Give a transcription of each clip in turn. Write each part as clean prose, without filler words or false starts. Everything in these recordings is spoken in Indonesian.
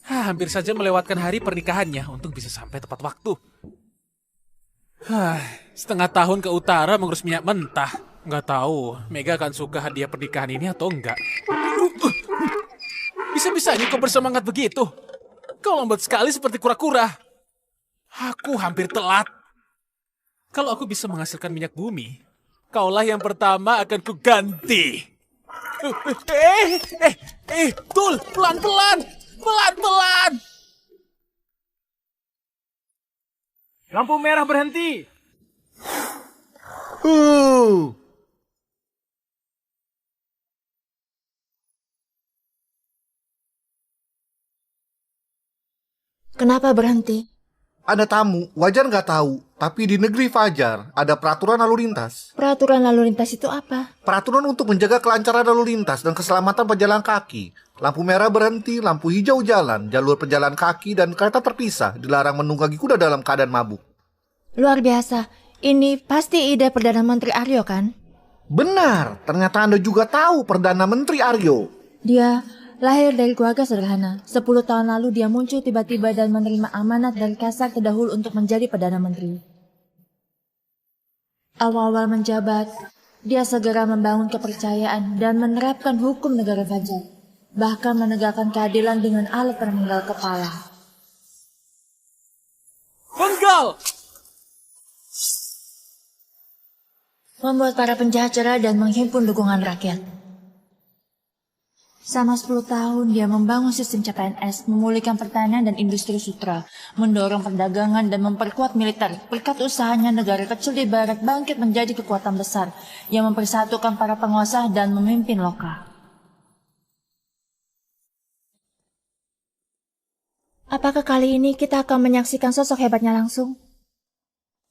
Hampir saja melewatkan hari pernikahannya. Untung bisa sampai tepat waktu. Setengah tahun ke utara mengurus minyak mentah. Nggak tahu, Mega akan suka hadiah pernikahan ini atau enggak. Bisa-bisanya kau bersemangat begitu. Kau lambat sekali seperti kura-kura. Aku hampir telat. Kalau aku bisa menghasilkan minyak bumi, kaulah yang pertama akan kuganti. Tul, pelan-pelan. Pelan-pelan. Lampu merah berhenti. Kenapa berhenti? Ada tamu, Wajar nggak tahu. Tapi di negeri Fajar ada peraturan lalu lintas. Peraturan lalu lintas itu apa? Peraturan untuk menjaga kelancaran lalu lintas dan keselamatan pejalan kaki. Lampu merah berhenti, lampu hijau jalan, jalur pejalan kaki dan kereta terpisah. Dilarang menunggangi kuda dalam keadaan mabuk. Luar biasa. Ini pasti ide Perdana Menteri Aryo, kan? Benar, ternyata Anda juga tahu Perdana Menteri Aryo. Dia lahir dari keluarga sederhana. 10 tahun lalu dia muncul tiba-tiba dan menerima amanat dari Kaisar terdahulu untuk menjadi Perdana Menteri. Awal-awal menjabat, dia segera membangun kepercayaan dan menerapkan hukum negara Fajar. Bahkan menegakkan keadilan dengan alat penanggal kepala. Penggal! Membuat para penjahat cerah dan menghimpun dukungan rakyat. Selama 10 tahun, dia membangun sistem CPNS, memulihkan pertanian dan industri sutra, mendorong perdagangan dan memperkuat militer. Berkat usahanya, negara kecil di barat bangkit menjadi kekuatan besar yang mempersatukan para penguasa dan memimpin lokal. Apakah kali ini kita akan menyaksikan sosok hebatnya langsung?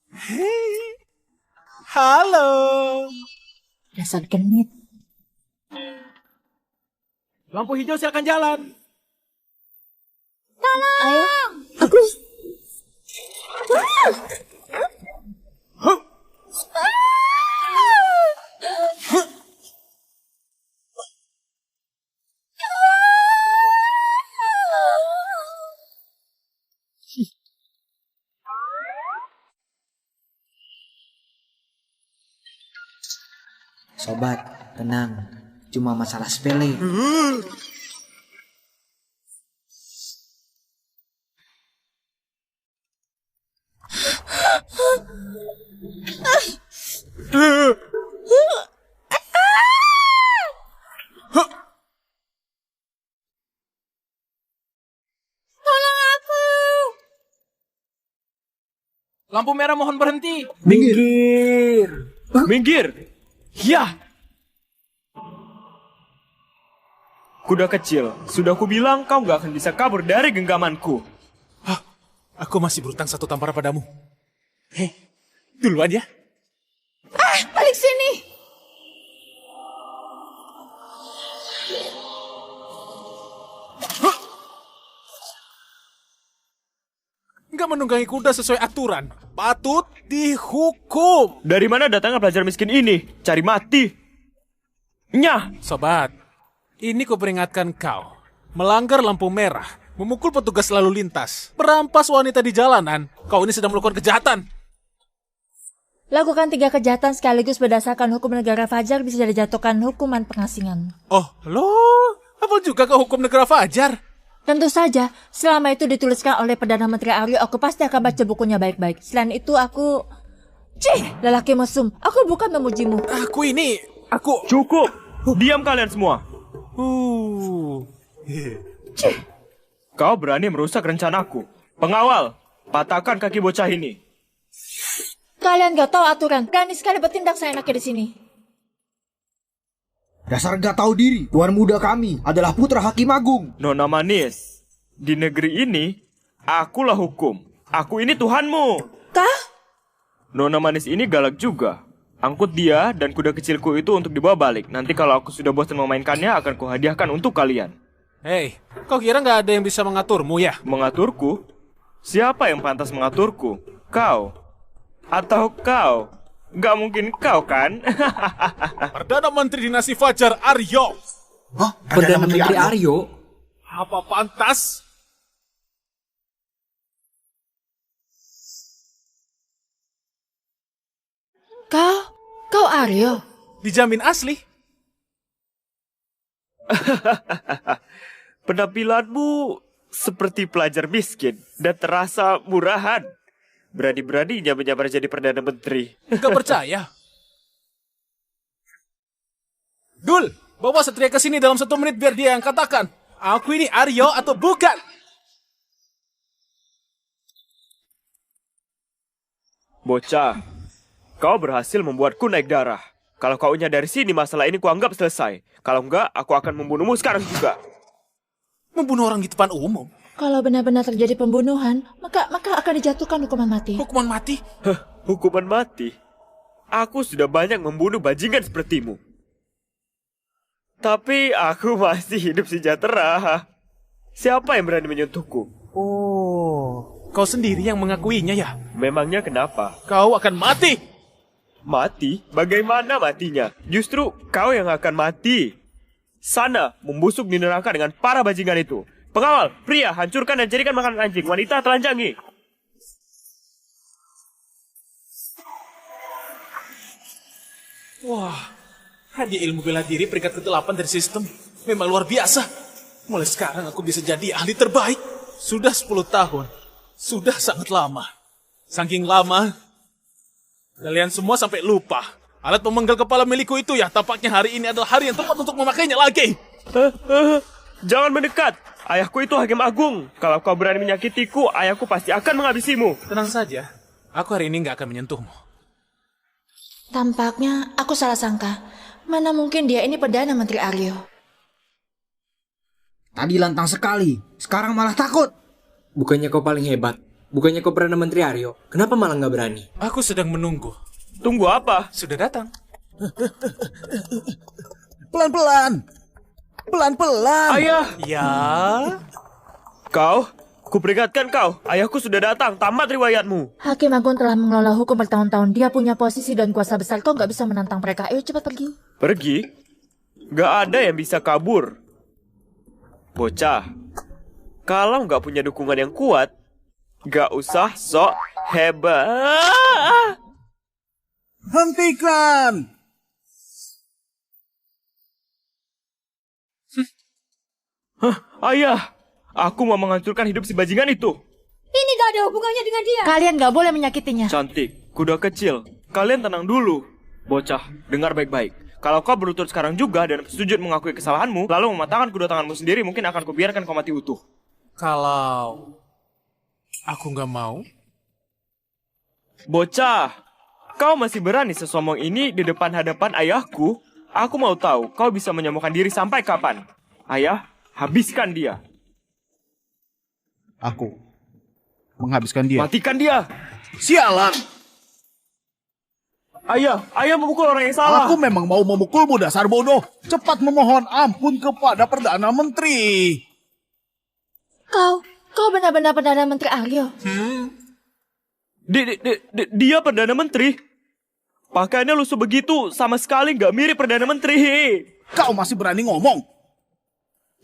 Hei, halo. Dasar genit. Lampu hijau silakan jalan. Tolong! Ayo, aku... Sobat, tenang. Cuma masalah sepele. Lampu merah mohon berhenti. Minggir. Minggir. Ya. Kuda kecil, sudah kubilang kau gak akan bisa kabur dari genggamanku. Hah, aku masih berutang 1 tampar padamu. Hei, duluan ya. Balik sini! Nggak menunggangi kuda sesuai aturan. Patut dihukum. Dari mana datangnya pelajar miskin ini? Cari mati. Nyah. Sobat, ini kuperingatkan kau. Melanggar lampu merah, memukul petugas lalu lintas, merampas wanita di jalanan. Kau ini sedang melakukan kejahatan. Lakukan 3 kejahatan sekaligus berdasarkan hukum negara Fajar bisa dijatuhkan hukuman pengasingan. Oh, loh. Apa juga kau hukum negara Fajar? Tentu saja, selama itu dituliskan oleh Perdana Menteri Aryo, aku pasti akan baca bukunya baik-baik. Selain itu, aku... lelaki mesum. Aku bukan memujimu. Aku... Cukup. Diam kalian semua. Kau berani merusak rencanaku. Pengawal, patahkan kaki bocah ini. Kalian gak tahu aturan. Berani sekali bertindak seenaknya di sini. Dasar gak tahu diri. Tuan muda kami adalah putra Hakim Agung. Nona manis, di negeri ini, akulah hukum. Aku ini Tuhanmu. Kah? Nona manis ini galak juga. Angkut dia dan kuda kecilku itu untuk dibawa balik. Nanti kalau aku sudah bosan memainkannya, akan kuhadiahkan untuk kalian. Hei, kau kira nggak ada yang bisa mengaturmu ya? Mengaturku? Siapa yang pantas mengaturku? Kau? Atau kau? Nggak mungkin kau kan? Perdana Menteri Dinasti Fajar Aryo. Hah? Perdana Menteri Aryo? Apa pantas? Kau Aryo? Dijamin asli. Penampilanmu seperti pelajar miskin dan terasa murahan. Berani-beraninya menyamar jadi Perdana Menteri. Gak percaya. Dul, bawa Satria ke sini dalam 1 menit biar dia yang katakan. Aku ini Aryo atau bukan? Bocah, kau berhasil membuatku naik darah. Kalau kau dari sini, masalah ini kuanggap selesai. Kalau enggak, aku akan membunuhmu sekarang juga. Membunuh orang di depan umum. Kalau benar-benar terjadi pembunuhan, maka akan dijatuhkan hukuman mati. Hukuman mati? Hukuman mati? Aku sudah banyak membunuh bajingan sepertimu. Tapi aku masih hidup sejahtera. Siapa yang berani menyentuhku? Oh, kau sendiri yang mengakuinya ya? Memangnya kenapa? Kau akan mati! Mati? Bagaimana matinya? Justru kau yang akan mati. Sana, membusuk di neraka dengan para bajingan itu. Pengawal, pria, hancurkan dan jadikan makanan anjing. Wanita, telanjangi. Wah, hadiah ilmu bela diri peringkat ke-8 dari sistem. Memang luar biasa. Mulai sekarang aku bisa jadi ahli terbaik. Sudah 10 tahun. Sudah sangat lama. Saking lama, kalian semua sampai lupa. Alat pemenggal kepala milikku itu ya, tampaknya hari ini adalah hari yang tepat untuk memakainya lagi. Jangan mendekat. Ayahku itu hakim agung. Kalau kau berani menyakitiku, ayahku pasti akan menghabisimu. Tenang saja, aku hari ini nggak akan menyentuhmu. Tampaknya aku salah sangka. Mana mungkin dia ini Perdana Menteri Aryo. Tadi lantang sekali, sekarang malah takut. Bukannya kau paling hebat? Bukannya kau Perdana Menteri Aryo? Kenapa malah nggak berani? Aku sedang menunggu. Tunggu apa? Sudah datang. Pelan-pelan. Pelan-pelan. Ayah! Ya, Kau? Kuperingatkan kau. Ayahku sudah datang. Tamat riwayatmu. Hakim Agung telah mengelola hukum bertahun-tahun. Dia punya posisi dan kuasa besar. Kau nggak bisa menantang mereka. Ayo cepat pergi. Pergi? Gak ada yang bisa kabur. Bocah, kalau nggak punya dukungan yang kuat, gak usah sok hebat. Hentikan. Ayah, aku mau menghancurkan hidup si bajingan itu. Ini gak ada hubungannya dengan dia. Kalian gak boleh menyakitinya. Cantik, kuda kecil. Kalian tenang dulu. Bocah, dengar baik-baik. Kalau kau berlutut sekarang juga dan sujud mengakui kesalahanmu, lalu mematahkan kedua tanganmu sendiri, mungkin akan kubiarkan kau mati utuh. kalau aku nggak mau, Bocah, kau masih berani sesombong ini di depan hadapan ayahku? Aku mau tahu, kau bisa menyembuhkan diri sampai kapan? Ayah, habiskan dia. Aku menghabiskan dia. Matikan dia. Sialan. Ayah memukul orang yang salah. Aku memang mau memukulmu, dasar bodoh. Cepat memohon ampun kepada Perdana Menteri. Kau benar-benar Perdana Menteri Aryo. Dia Perdana Menteri. Pakaiannya lusuh begitu, sama sekali nggak mirip Perdana Menteri. Kau masih berani ngomong?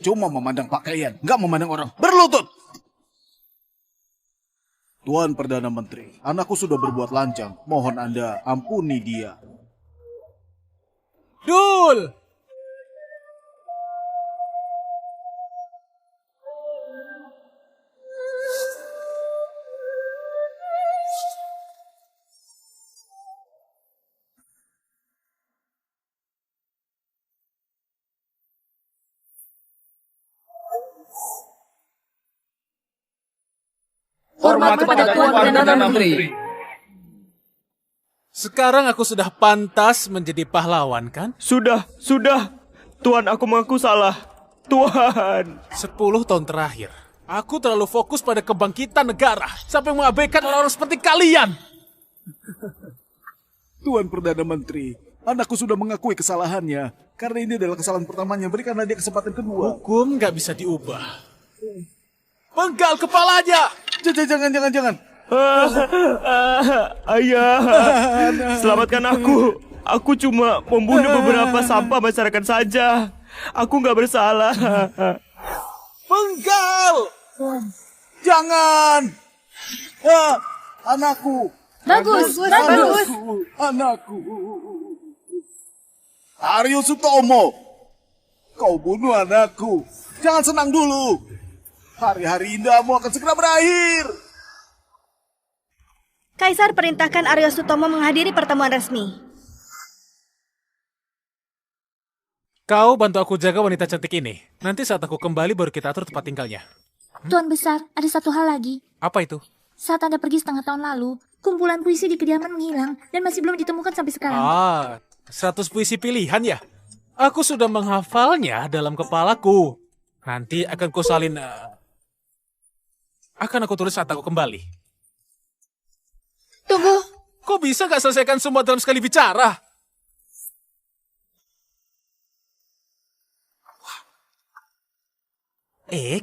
Cuma memandang pakaian, nggak memandang orang. Berlutut. Tuan Perdana Menteri, anakku sudah berbuat lancang. Mohon Anda ampuni dia. Dul! Hormat kepada Tuan Perdana Menteri. Sekarang aku sudah pantas menjadi pahlawan, kan? Sudah. Tuan, aku mengaku salah. Tuan. 10 tahun terakhir, aku terlalu fokus pada kebangkitan negara sampai mengabaikan orang-orang seperti kalian. Tuan Perdana Menteri, anakku sudah mengakui kesalahannya. Karena ini adalah kesalahan pertamanya, berikanlah dia kesempatan kedua. Hukum nggak bisa diubah. Penggal kepalanya! Jangan. Ayah, selamatkan aku. Aku cuma membunuh beberapa sampah masyarakat saja. Aku nggak bersalah. Penggal! Jangan! Anakku! Bagus. Anakku! Aryo Sutomo! Kau bunuh anakku. Jangan senang dulu. Hari-hari indahmu akan segera berakhir. Kaisar perintahkan Aryo Sutomo menghadiri pertemuan resmi. Kau bantu aku jaga wanita cantik ini. Nanti saat aku kembali baru kita atur tempat tinggalnya. Tuan Besar, ada satu hal lagi. Apa itu? Saat Anda pergi setengah tahun lalu, kumpulan puisi di kediaman menghilang dan masih belum ditemukan sampai sekarang. 100 puisi pilihan ya? Aku sudah menghafalnya dalam kepalaku. Nanti akan kusalin... akan aku tulis saat aku kembali. Tunggu. Kok bisa gak selesaikan semua dalam sekali bicara?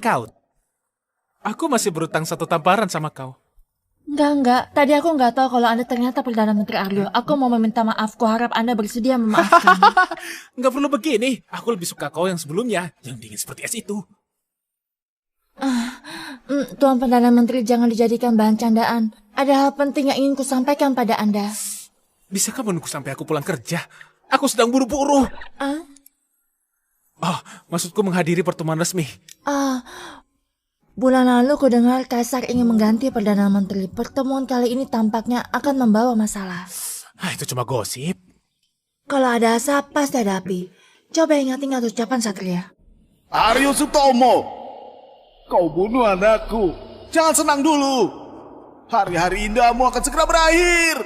Kau. Aku masih berutang 1 tamparan sama kau. Enggak. Tadi aku nggak tahu kalau Anda ternyata Perdana Menteri Aryo. Aku mau meminta maaf. Kuharap Anda bersedia memaafkan. Nggak perlu begini. Aku lebih suka kau yang sebelumnya. Yang dingin seperti es itu. Tuan Perdana Menteri, jangan dijadikan bahan candaan. Ada hal penting yang ingin kusampaikan pada Anda. Bisakah menunggu sampai aku pulang kerja? Aku sedang buru-buru. Maksudku menghadiri pertemuan resmi. Bulan lalu ku dengar Kaisar ingin mengganti Perdana Menteri. Pertemuan kali ini tampaknya akan membawa masalah. Itu cuma gosip. Kalau ada asap, pasti ada api. Coba ingat-ingat ucapan Satria. Aryo Sutomo! Kau bunuh anakku. Jangan senang dulu. Hari-hari indahmu akan segera berakhir.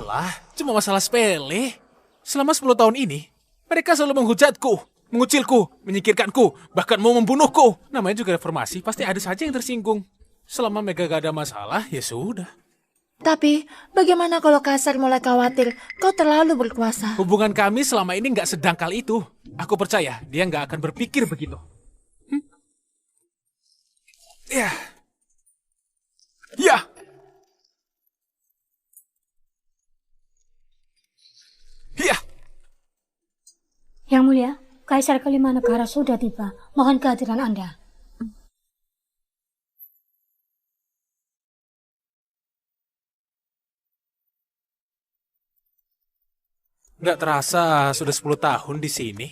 Alah, cuma masalah sepele. Selama 10 tahun ini, mereka selalu menghujatku, mengucilku, menyingkirkanku, bahkan mau membunuhku. Namanya juga reformasi, pasti ada saja yang tersinggung. Selama mereka gak ada masalah, ya sudah. Tapi, bagaimana kalau Kaisar mulai khawatir kau terlalu berkuasa? Hubungan kami selama ini gak sedangkal itu. Aku percaya dia gak akan berpikir begitu. Ya. Yang Mulia, Kaisar kelima negara sudah tiba. Mohon kehadiran Anda. Nggak terasa sudah 10 tahun di sini.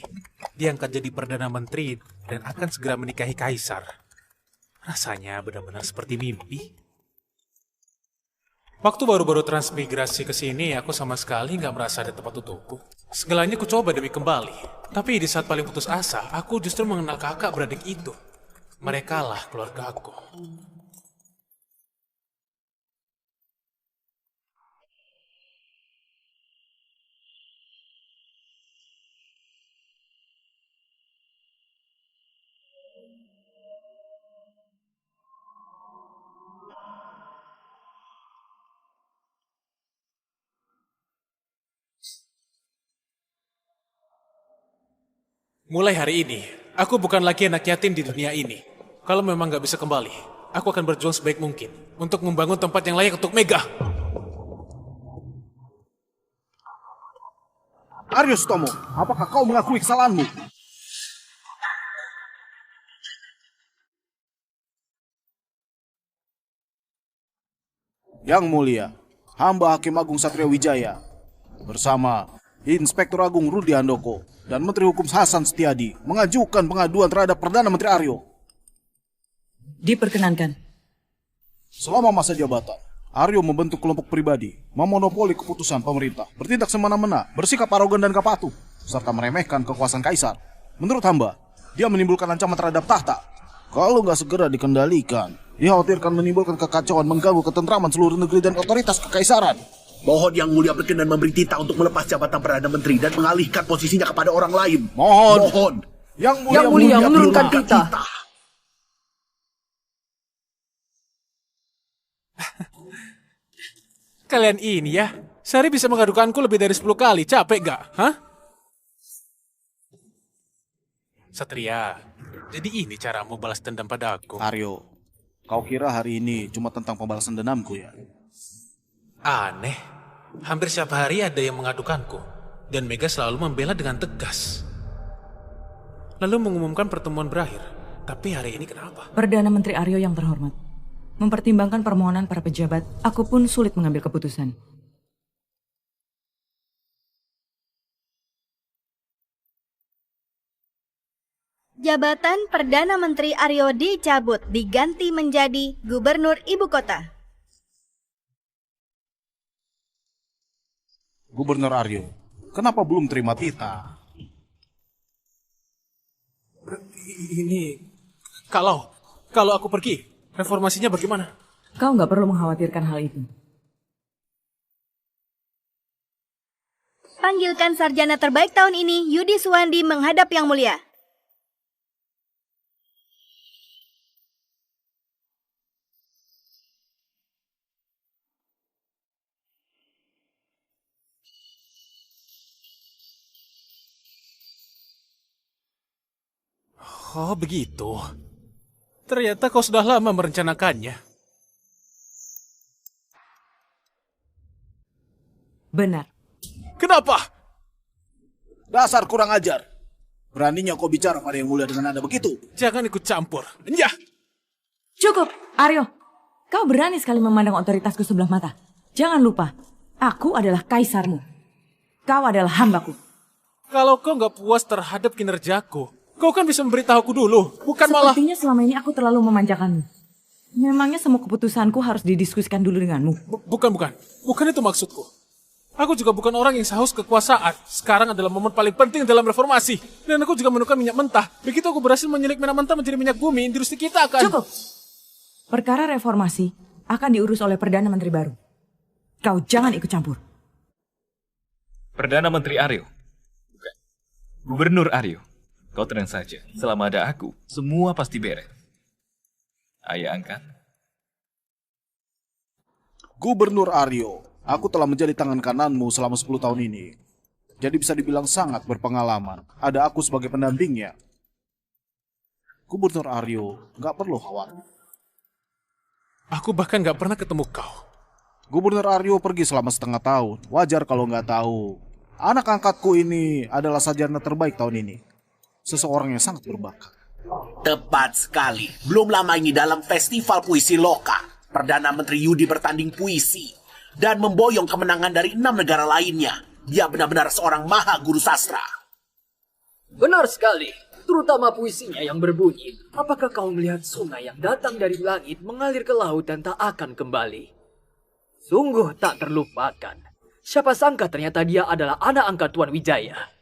Dia akan jadi Perdana Menteri dan akan segera menikahi Kaisar. Rasanya benar-benar seperti mimpi. Waktu baru-baru transmigrasi ke sini, aku sama sekali nggak merasa ada tempat untukku. Segalanya ku coba demi kembali. Tapi di saat paling putus asa, aku justru mengenal kakak beradik itu. Mereka lah keluarga aku. Mulai hari ini, aku bukan lagi anak yatim di dunia ini. Kalau memang nggak bisa kembali, aku akan berjuang sebaik mungkin untuk membangun tempat yang layak untuk Mega. Aryo Sutomo, apakah kau mengakui kesalahanmu? Yang Mulia, hamba Hakim Agung Satria Wijaya bersama Inspektur Agung Rudi Handoko dan Menteri Hukum Hasan Setiadi mengajukan pengaduan terhadap Perdana Menteri Aryo. Diperkenankan. Selama masa jabatan, Aryo membentuk kelompok pribadi, memonopoli keputusan pemerintah, bertindak semena-mena, bersikap arogan dan kapatuh, serta meremehkan kekuasaan Kaisar. Menurut hamba, dia menimbulkan ancaman terhadap tahta. Kalau nggak segera dikendalikan, dikhawatirkan menimbulkan kekacauan, mengganggu ketentraman seluruh negeri dan otoritas kekaisaran. Mohon Yang Mulia berkenan memberi titah untuk melepas jabatan Perdana Menteri dan mengalihkan posisinya kepada orang lain. Mohon. Yang Mulia menurunkan titah. Kalian ini ya, sehari bisa mengadukanku lebih dari 10 kali. Capek gak? Hah? Satria, jadi ini caramu balas dendam pada aku. Aryo, Kau kira hari ini cuma tentang pembalasan dendamku ya? Aneh. Hampir setiap hari ada yang mengadukanku. Dan Mega selalu membela dengan tegas. Lalu mengumumkan pertemuan berakhir. Tapi hari ini kenapa? Perdana Menteri Aryo yang terhormat. Mempertimbangkan permohonan para pejabat, aku pun sulit mengambil keputusan. Jabatan Perdana Menteri Aryo dicabut, diganti menjadi Gubernur Ibu Kota. Gubernur Aryo, kenapa belum terima titah? Ini... Kalau aku pergi, reformasinya bagaimana? Kau nggak perlu mengkhawatirkan hal itu. Panggilkan sarjana terbaik tahun ini, Yudi Suwandi, menghadap Yang Mulia. Oh, begitu. Ternyata kau sudah lama merencanakannya. Benar. Kenapa? Dasar kurang ajar. Beraninya kau bicara pada Yang Mulia dengan nada begitu. Jangan ikut campur. Ya. Cukup, Aryo. Kau berani sekali memandang otoritasku sebelah mata. Jangan lupa, aku adalah kaisarmu. Kau adalah hambaku. Kalau kau nggak puas terhadap kinerjaku, kau kan bisa memberitahuku dulu, bukan malah... Sepertinya selama ini aku terlalu memanjakanmu. Memangnya semua keputusanku harus didiskusikan dulu denganmu? Bukan itu maksudku. Aku juga bukan orang yang haus kekuasaan. Sekarang adalah momen paling penting dalam reformasi. Dan aku juga menemukan minyak mentah. Begitu aku berhasil menyulik minyak mentah menjadi minyak bumi, industri kita akan... Cukup! Perkara reformasi akan diurus oleh Perdana Menteri baru. Kau jangan ikut campur. Perdana Menteri Aryo. Bukan. Gubernur Aryo. Kau tenang saja, selama ada aku, semua pasti beres. Ayah angkat. Gubernur Aryo, aku telah menjadi tangan kananmu selama 10 tahun ini. Jadi bisa dibilang sangat berpengalaman. Ada aku sebagai pendampingnya. Gubernur Aryo, gak perlu khawatir. Aku bahkan gak pernah ketemu kau. Gubernur Aryo pergi selama setengah tahun. Wajar kalau gak tahu. Anak angkatku ini adalah sarjana terbaik tahun ini. Seseorang yang sangat berbakat. Tepat sekali. Belum lama ini dalam festival puisi Loka, Perdana Menteri Yudi bertanding puisi dan memboyong kemenangan dari 6 negara lainnya. Dia benar-benar seorang maha guru sastra. Benar sekali, terutama puisinya yang berbunyi, apakah kau melihat sungai yang datang dari langit mengalir ke laut dan tak akan kembali? Sungguh tak terlupakan. Siapa sangka ternyata dia adalah anak angkat Tuan Wijaya.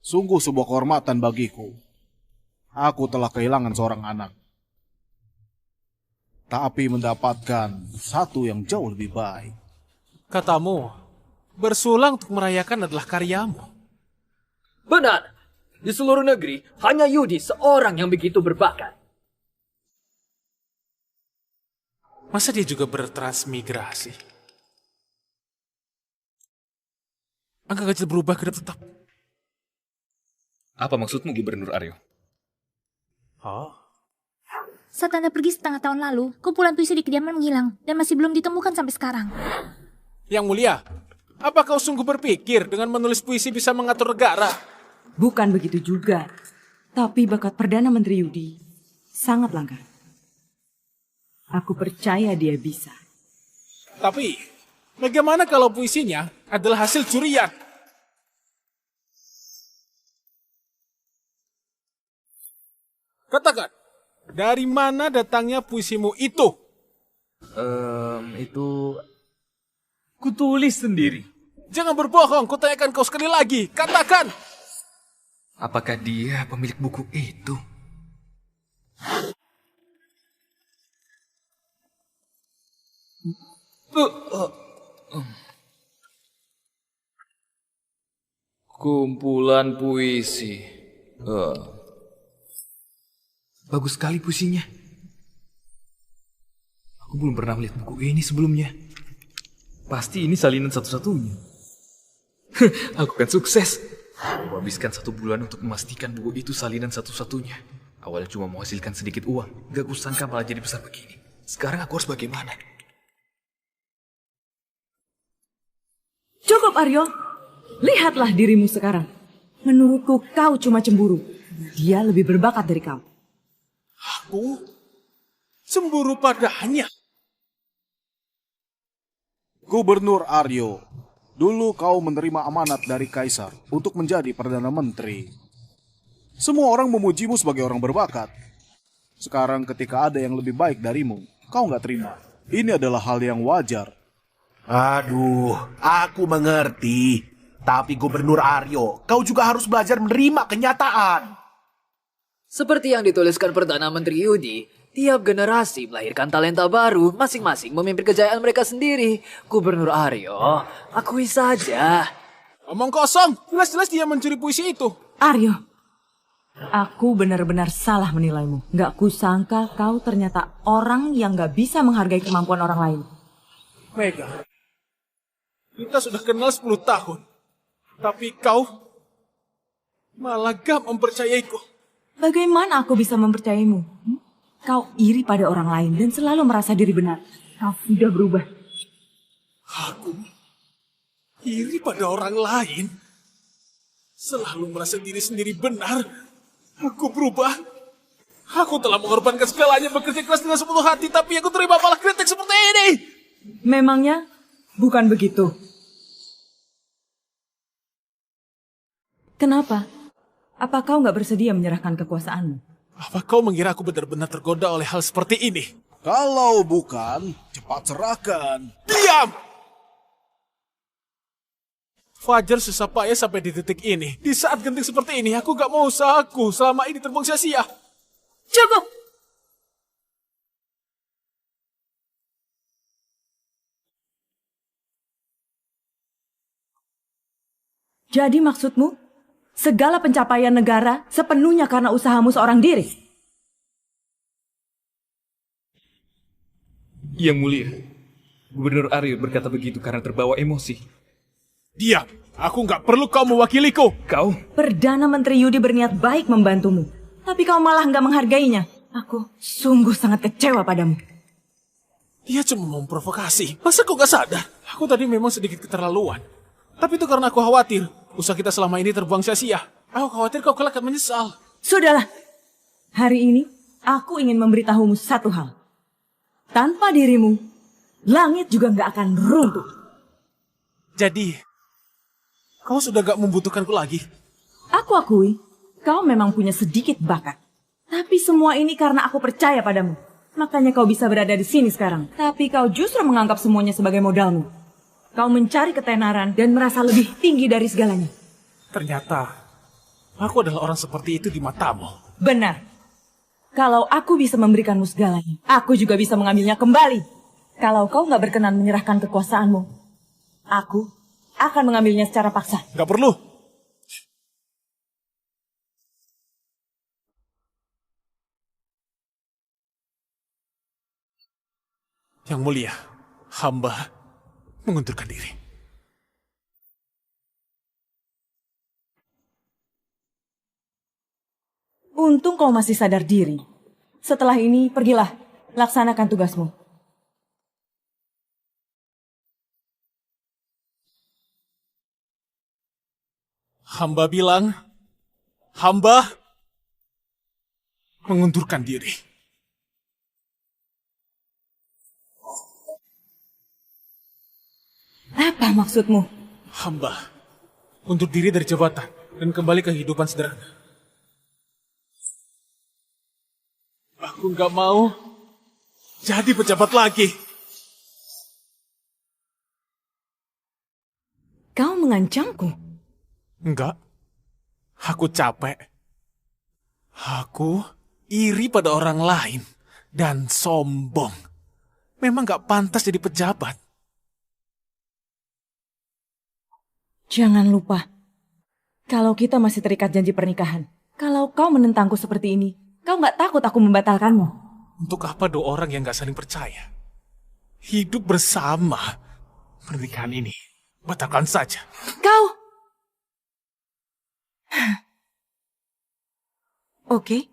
Sungguh sebuah kehormatan bagiku. Aku telah kehilangan seorang anak. Tapi mendapatkan satu yang jauh lebih baik. Katamu, bersulang untuk merayakan adalah karyamu. Benar. Di seluruh negeri, hanya Yudi seorang yang begitu berbakat. Masa dia juga bertransmigrasi? Angka kecil berubah kedap tetap. Apa maksudmu, Gubernur Aryo? Saat Anda pergi setengah tahun lalu, kumpulan puisi di kediaman menghilang dan masih belum ditemukan sampai sekarang. Yang Mulia, apa kau sungguh berpikir dengan menulis puisi bisa mengatur negara? Bukan begitu juga. Tapi bakat Perdana Menteri Yudi sangat langka. Aku percaya dia bisa. Tapi, bagaimana kalau puisinya adalah hasil curian? Katakan, dari mana datangnya puisimu itu? Itu... Kutulis sendiri. Jangan berbohong, kutanyakan kau sekali lagi. Katakan! Apakah dia pemilik buku itu? Kumpulan puisi. Bagus sekali puisinya. Aku belum pernah melihat buku ini sebelumnya. Pasti ini salinan satu-satunya. Aku kan sukses. Aku habiskan 1 bulan untuk memastikan buku itu salinan satu-satunya. Awalnya cuma menghasilkan sedikit uang. Gak kusangka malah jadi besar begini. Sekarang aku harus bagaimana? Cukup Aryo, lihatlah dirimu sekarang. Menurutku kau cuma cemburu. Dia lebih berbakat dari kau. Aku cemburu padanya. Gubernur Aryo, dulu kau menerima amanat dari Kaisar untuk menjadi Perdana Menteri. Semua orang memujimu sebagai orang berbakat. Sekarang ketika ada yang lebih baik darimu, kau nggak terima. Ini adalah hal yang wajar. Aduh, aku mengerti. Tapi Gubernur Aryo, kau juga harus belajar menerima kenyataan. Seperti yang dituliskan Perdana Menteri Yudi, tiap generasi melahirkan talenta baru, masing-masing memimpin kejayaan mereka sendiri. Gubernur Aryo, akui saja. Omong kosong, jelas-jelas dia mencuri puisi itu. Aryo, aku benar-benar salah menilaimu. Gak kusangka kau ternyata orang yang gak bisa menghargai kemampuan orang lain. Mega, kita sudah kenal 10 tahun. Tapi kau malah gak mempercayaiku. Bagaimana aku bisa mempercayaimu? Kau iri pada orang lain dan selalu merasa diri benar. Kau sudah berubah. Aku iri pada orang lain? Selalu merasa diri sendiri benar? Aku berubah? Aku telah mengorbankan segalanya, bekerja keras dengan sepenuh hati, tapi aku terima malah kritik seperti ini. Memangnya bukan begitu? Kenapa? Apa kau nggak bersedia menyerahkan kekuasaanmu? Apa kau mengira aku benar-benar tergoda oleh hal seperti ini? Kalau bukan, cepat serahkan. Diam! Fajar susah payah sampai di titik ini. Di saat genting seperti ini, aku gak mau usahaku selama ini terbuang sia-sia. Cukup! Jadi maksudmu, segala pencapaian negara sepenuhnya karena usahamu seorang diri? Yang mulia, Gubernur Aryo berkata begitu karena terbawa emosi. Diam, aku nggak perlu kau mewakiliku. Kau? Perdana Menteri Yudi berniat baik membantumu, tapi kau malah nggak menghargainya. Aku sungguh sangat kecewa padamu. Dia cuma mau memprovokasi. Masa kau nggak sadar? Aku tadi memang sedikit keterlaluan. Tapi itu karena aku khawatir usaha kita selama ini terbuang sia-sia. Aku khawatir kau kelak akan menyesal. Sudahlah, hari ini aku ingin memberitahumu satu hal. Tanpa dirimu, langit juga nggak akan runtuh. Jadi, kau sudah gak membutuhkanku lagi? Aku akui, kau memang punya sedikit bakat. Tapi semua ini karena aku percaya padamu. Makanya kau bisa berada di sini sekarang. Tapi kau justru menganggap semuanya sebagai modalmu. Kau mencari ketenaran dan merasa lebih tinggi dari segalanya. Ternyata, aku adalah orang seperti itu di matamu. Benar. Kalau aku bisa memberikanmu segalanya, aku juga bisa mengambilnya kembali. Kalau kau nggak berkenan menyerahkan kekuasaanmu, aku akan mengambilnya secara paksa. Nggak perlu. Yang mulia, hamba mengundurkan diri. Untung kau masih sadar diri. Setelah ini, pergilah, laksanakan tugasmu. Hamba bilang, hamba mengundurkan diri. Apa maksudmu? Hamba undur diri dari jabatan dan kembali ke kehidupan sederhana. Aku nggak mau jadi pejabat lagi. Kau mengancamku? Enggak. Aku capek. Aku iri pada orang lain dan sombong. Memang nggak pantas jadi pejabat. Jangan lupa, kalau kita masih terikat janji pernikahan, kalau kau menentangku seperti ini, kau nggak takut aku membatalkanmu? Untuk apa dua orang yang nggak saling percaya? Hidup bersama. Pernikahan ini, batalkan saja. Kau! Oke,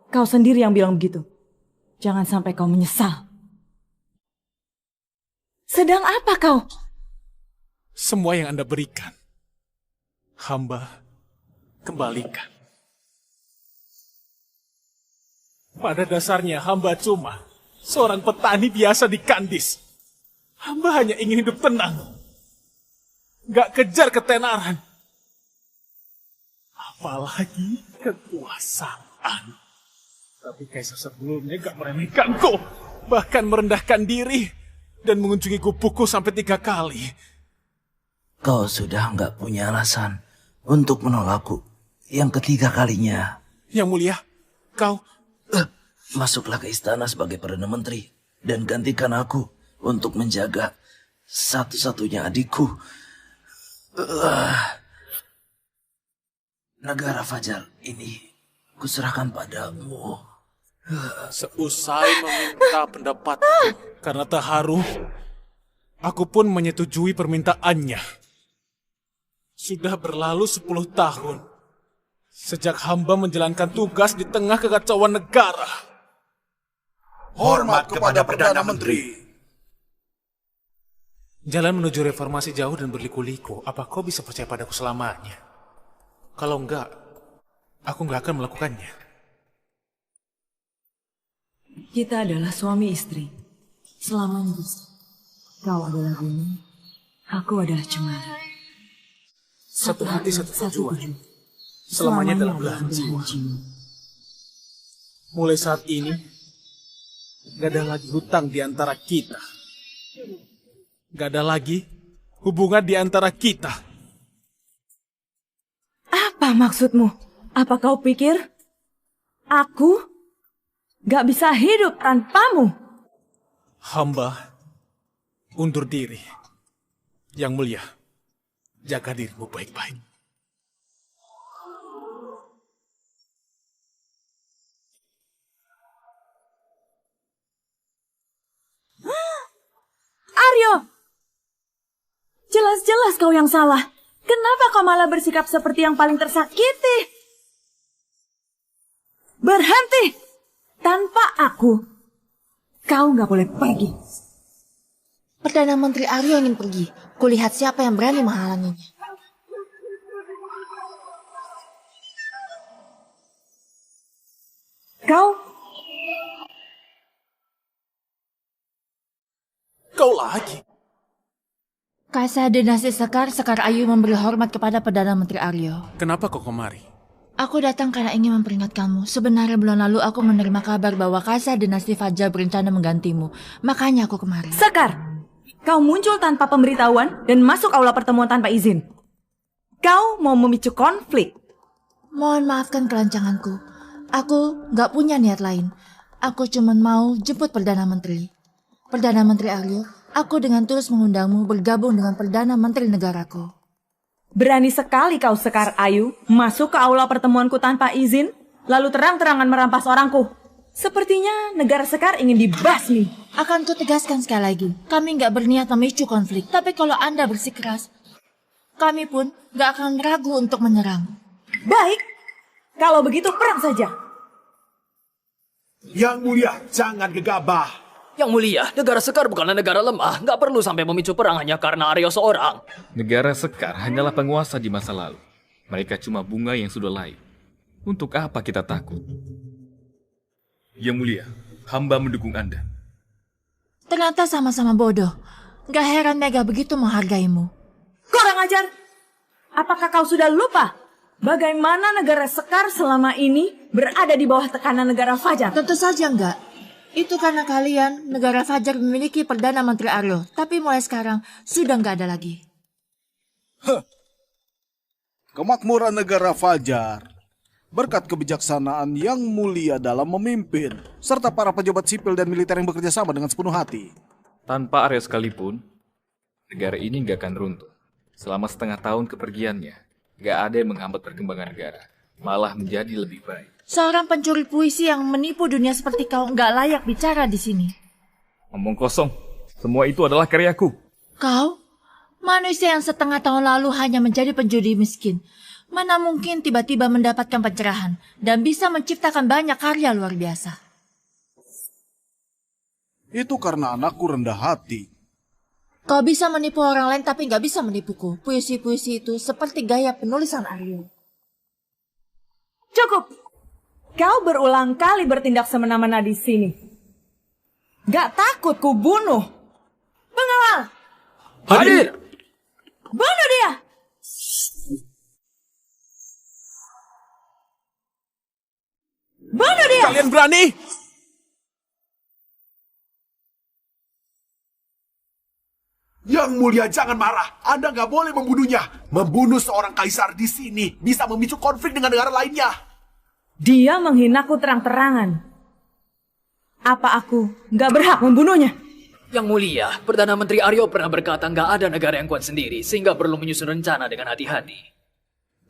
kau sendiri yang bilang begitu. Jangan sampai kau menyesal. Sedang apa kau? Semua yang Anda berikan, hamba kembalikan. Pada dasarnya hamba cuma seorang petani biasa di Kandis. Hamba hanya ingin hidup tenang. Gak kejar ketenaran. Apalagi kekuasaan. Tapi kaisar sebelumnya gak meremehkanku. Bahkan merendahkan diri. Dan mengunjungi gubukku sampai 3 kali. Kau sudah nggak punya alasan untuk menolakku yang ketiga kalinya. Yang mulia, kau... Masuklah ke istana sebagai Perdana Menteri dan gantikan aku untuk menjaga satu-satunya adikku. Negara Fajar ini kuserahkan padamu. Seusai meminta pendapatku karena terharu, aku pun menyetujui permintaannya. Sudah berlalu 10 tahun sejak hamba menjalankan tugas di tengah kekacauan negara. Hormat kepada Perdana Menteri. Jalan menuju reformasi jauh dan berliku-liku. Apa kau bisa percaya padaku selamanya? Kalau enggak, aku enggak akan melakukannya. Kita adalah suami istri. Selamanya. Kau adalah gunung, aku adalah cemara. Satu hati, satu tujuan. Selamanya dalam belahan jiwa. Mulai saat ini, gak ada lagi hutang di antara kita. Gak ada lagi hubungan di antara kita. Apa maksudmu? Apa kau pikir aku gak bisa hidup tanpamu? Hamba undur diri. Yang mulia, jaga dirimu baik-baik. Aryo! Jelas-jelas kau yang salah. Kenapa kau malah bersikap seperti yang paling tersakiti? Berhenti! Tanpa aku, kau nggak boleh pergi. Perdana Menteri Aryo ingin pergi. Kulihat siapa yang berani menghalanginya. Kau lagi? Kaisar dinasti Sekar Ayu memberi hormat kepada Perdana Menteri Aryo. Kenapa kau kemari? Aku datang karena ingin memperingatkanmu. Sebenarnya bulan lalu aku menerima kabar bahwa Kaisar dinasti Fajar berencana menggantimu. Makanya aku kemari. Sekar, kau muncul tanpa pemberitahuan dan masuk aula pertemuan tanpa izin. Kau mau memicu konflik. Mohon maafkan kelancanganku. Aku gak punya niat lain. Aku cuma mau jemput Perdana Menteri. Perdana Menteri Aryo, aku dengan tulus mengundangmu bergabung dengan Perdana Menteri negaraku. Berani sekali kau Sekar Ayu masuk ke aula pertemuanku tanpa izin, lalu terang-terangan merampas orangku. Sepertinya negara Sekar ingin dibasmi. Akan ku tegaskan sekali lagi, kami gak berniat memicu konflik. Tapi kalau Anda bersikeras, kami pun gak akan ragu untuk menyerang. Baik, kalau begitu perang saja. Yang mulia, jangan gegabah. Yang mulia, negara Sekar bukanlah negara lemah. Nggak perlu sampai memicu perang hanya karena Aryo seorang. Negara Sekar hanyalah penguasa di masa lalu. Mereka cuma bunga yang sudah layu. Untuk apa kita takut? Yang mulia, hamba mendukung Anda. Ternyata sama-sama bodoh. Gak heran Mega begitu menghargaimu. Kurang ajar! Apakah kau sudah lupa bagaimana negara Sekar selama ini berada di bawah tekanan negara Fajar? Tentu saja enggak. Itu karena kalian, negara Fajar memiliki Perdana Menteri Aryo. Tapi mulai sekarang, sudah nggak ada lagi. Kemakmuran negara Fajar berkat kebijaksanaan yang mulia dalam memimpin, serta para pejabat sipil dan militer yang bekerja sama dengan sepenuh hati. Tanpa Aryo sekalipun, negara ini nggak akan runtuh. Selama setengah tahun kepergiannya, nggak ada yang menghambat perkembangan negara. Malah menjadi lebih baik. Seorang pencuri puisi yang menipu dunia seperti kau nggak layak bicara di sini. Ngomong kosong. Semua itu adalah karyaku. Kau? Manusia yang setengah tahun lalu hanya menjadi penjudi miskin. Mana mungkin tiba-tiba mendapatkan pencerahan dan bisa menciptakan banyak karya luar biasa. Itu karena anakku rendah hati. Kau bisa menipu orang lain tapi nggak bisa menipuku. Puisi-puisi itu seperti gaya penulisan Aryo. Cukup. Kau berulang kali bertindak semena-mena di sini. Gak takut ku bunuh. Pengawal! Hadir! Bunuh dia! Bunuh dia! Kalian berani? Yang mulia jangan marah. Anda nggak boleh membunuhnya. Membunuh seorang kaisar di sini bisa memicu konflik dengan negara lainnya. Dia menghinaku terang-terangan. Apa aku nggak berhak membunuhnya? Yang mulia, Perdana Menteri Aryo pernah berkata nggak ada negara yang kuat sendiri, sehingga perlu menyusun rencana dengan hati-hati.